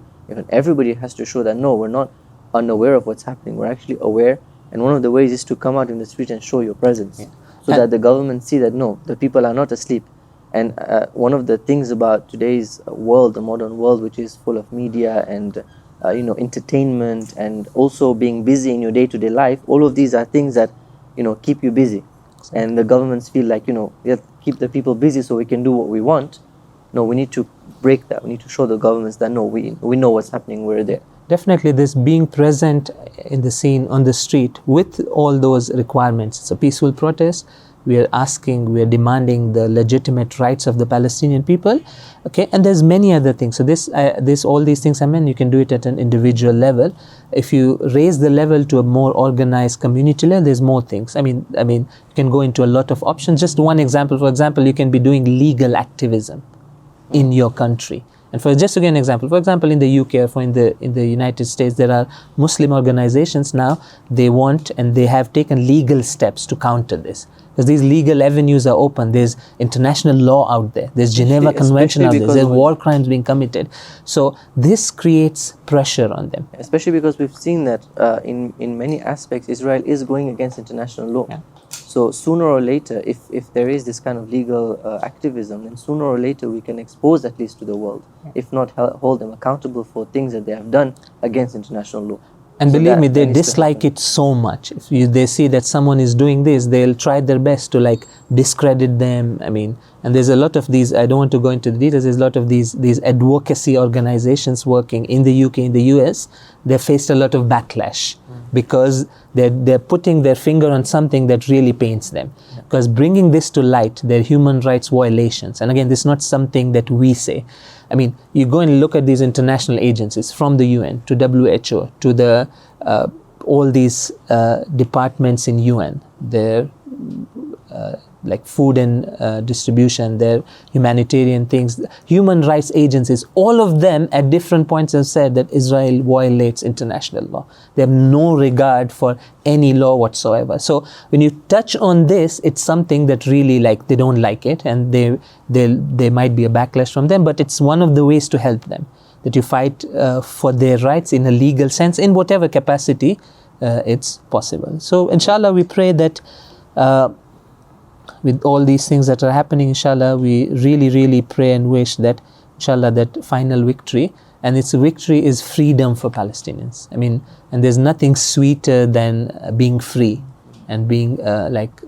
everybody has to show that, no, we're not unaware of what's happening. We're actually aware. And one of the ways is to come out in the street and show your presence, so that the government see that, no, the people are not asleep. And one of the things about today's world, the modern world, which is full of media and entertainment, and also being busy in your day-to-day life, all of these are things that keep you busy. Exactly. And the governments feel like, we have to keep the people busy so we can do what we want. No, we need to break that. We need to show the governments that, no, we know what's happening, we're there. Definitely, this being present in the scene on the street with all those requirements. It's a peaceful protest. we are asking, we are demanding the legitimate rights of the Palestinian people. Okay, and there's many other things. So all these things, I mean, you can do it at an individual level. If you raise the level to a more organized community level, there's more things. I mean, you can go into a lot of options. Just one example, for example, you can be doing legal activism in your country. And for just to give an example, for example, in the UK or in the United States, there are Muslim organizations now, they want and they have taken legal steps to counter this. Because these legal avenues are open. There's international law out there. There's Geneva Convention out there. There's war crimes being committed. So this creates pressure on them. Especially because we've seen that in many aspects, Israel is going against international law. Yeah. So sooner or later, if there is this kind of legal activism, then sooner or later we can expose at least to the world, if not hold them accountable for things that they have done against international law. And so believe me, they dislike it so much. If they see that someone is doing this, they'll try their best to like discredit them. I mean, and there's a lot of these, I don't want to go into the details, there's a lot of these advocacy organizations working in the UK, in the US. They faced a lot of backlash because they're putting their finger on something that really pains them. Because bringing this to light, they're human rights violations. And again, this is not something that we say. I mean, you go and look at these international agencies, from the UN to WHO to the all these departments in UN, their like food and distribution, their humanitarian things, human rights agencies, all of them at different points have said that Israel violates international law. They have no regard for any law whatsoever. So when you touch on this, it's something that really like they don't like it, and there might be a backlash from them, but it's one of the ways to help them, that you fight for their rights in a legal sense, in whatever capacity it's possible. So inshallah, we pray that with all these things that are happening, inshallah, we really, really pray and wish that, inshallah, that final victory, and its victory is freedom for Palestinians. I mean, and there's nothing sweeter than being free and being like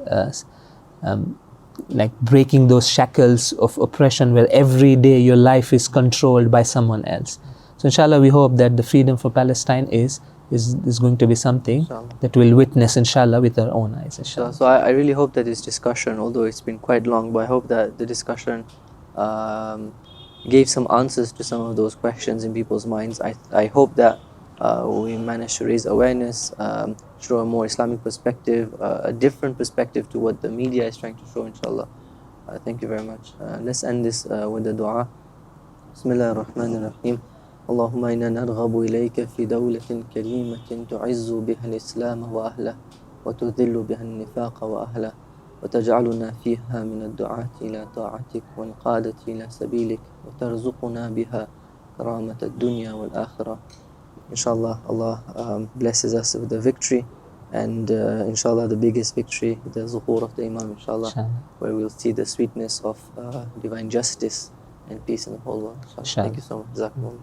breaking those shackles of oppression where every day your life is controlled by someone else. So inshallah, we hope that the freedom for Palestine is going to be something, inshallah, that we'll witness, inshallah, with our own eyes, inshallah. So I really hope that this discussion, although it's been quite long, but I hope that the discussion gave some answers to some of those questions in people's minds. I hope that we managed to raise awareness, show a more Islamic perspective, a different perspective to what the media is trying to show, inshallah. Thank you very much. Let's end this with the dua. Bismillah ar-Rahman ar-Rahim. اللهم إنا نرغب إليك في دولة كريمة تعز بها الإسلام وأهله وتذل بها النفاق وأهله وتجعلنا فيها من الدعاة إلى طاعتك والقادة إلى سبيلك وترزقنا بها كرامة الدنيا والآخرة. Inshallah, Allah blesses us with the victory, and inshallah the biggest victory, the zuhur of the Imam, inshallah, where we'll see the sweetness of divine justice and peace in the whole world. Thank you so much. Jazakumullah.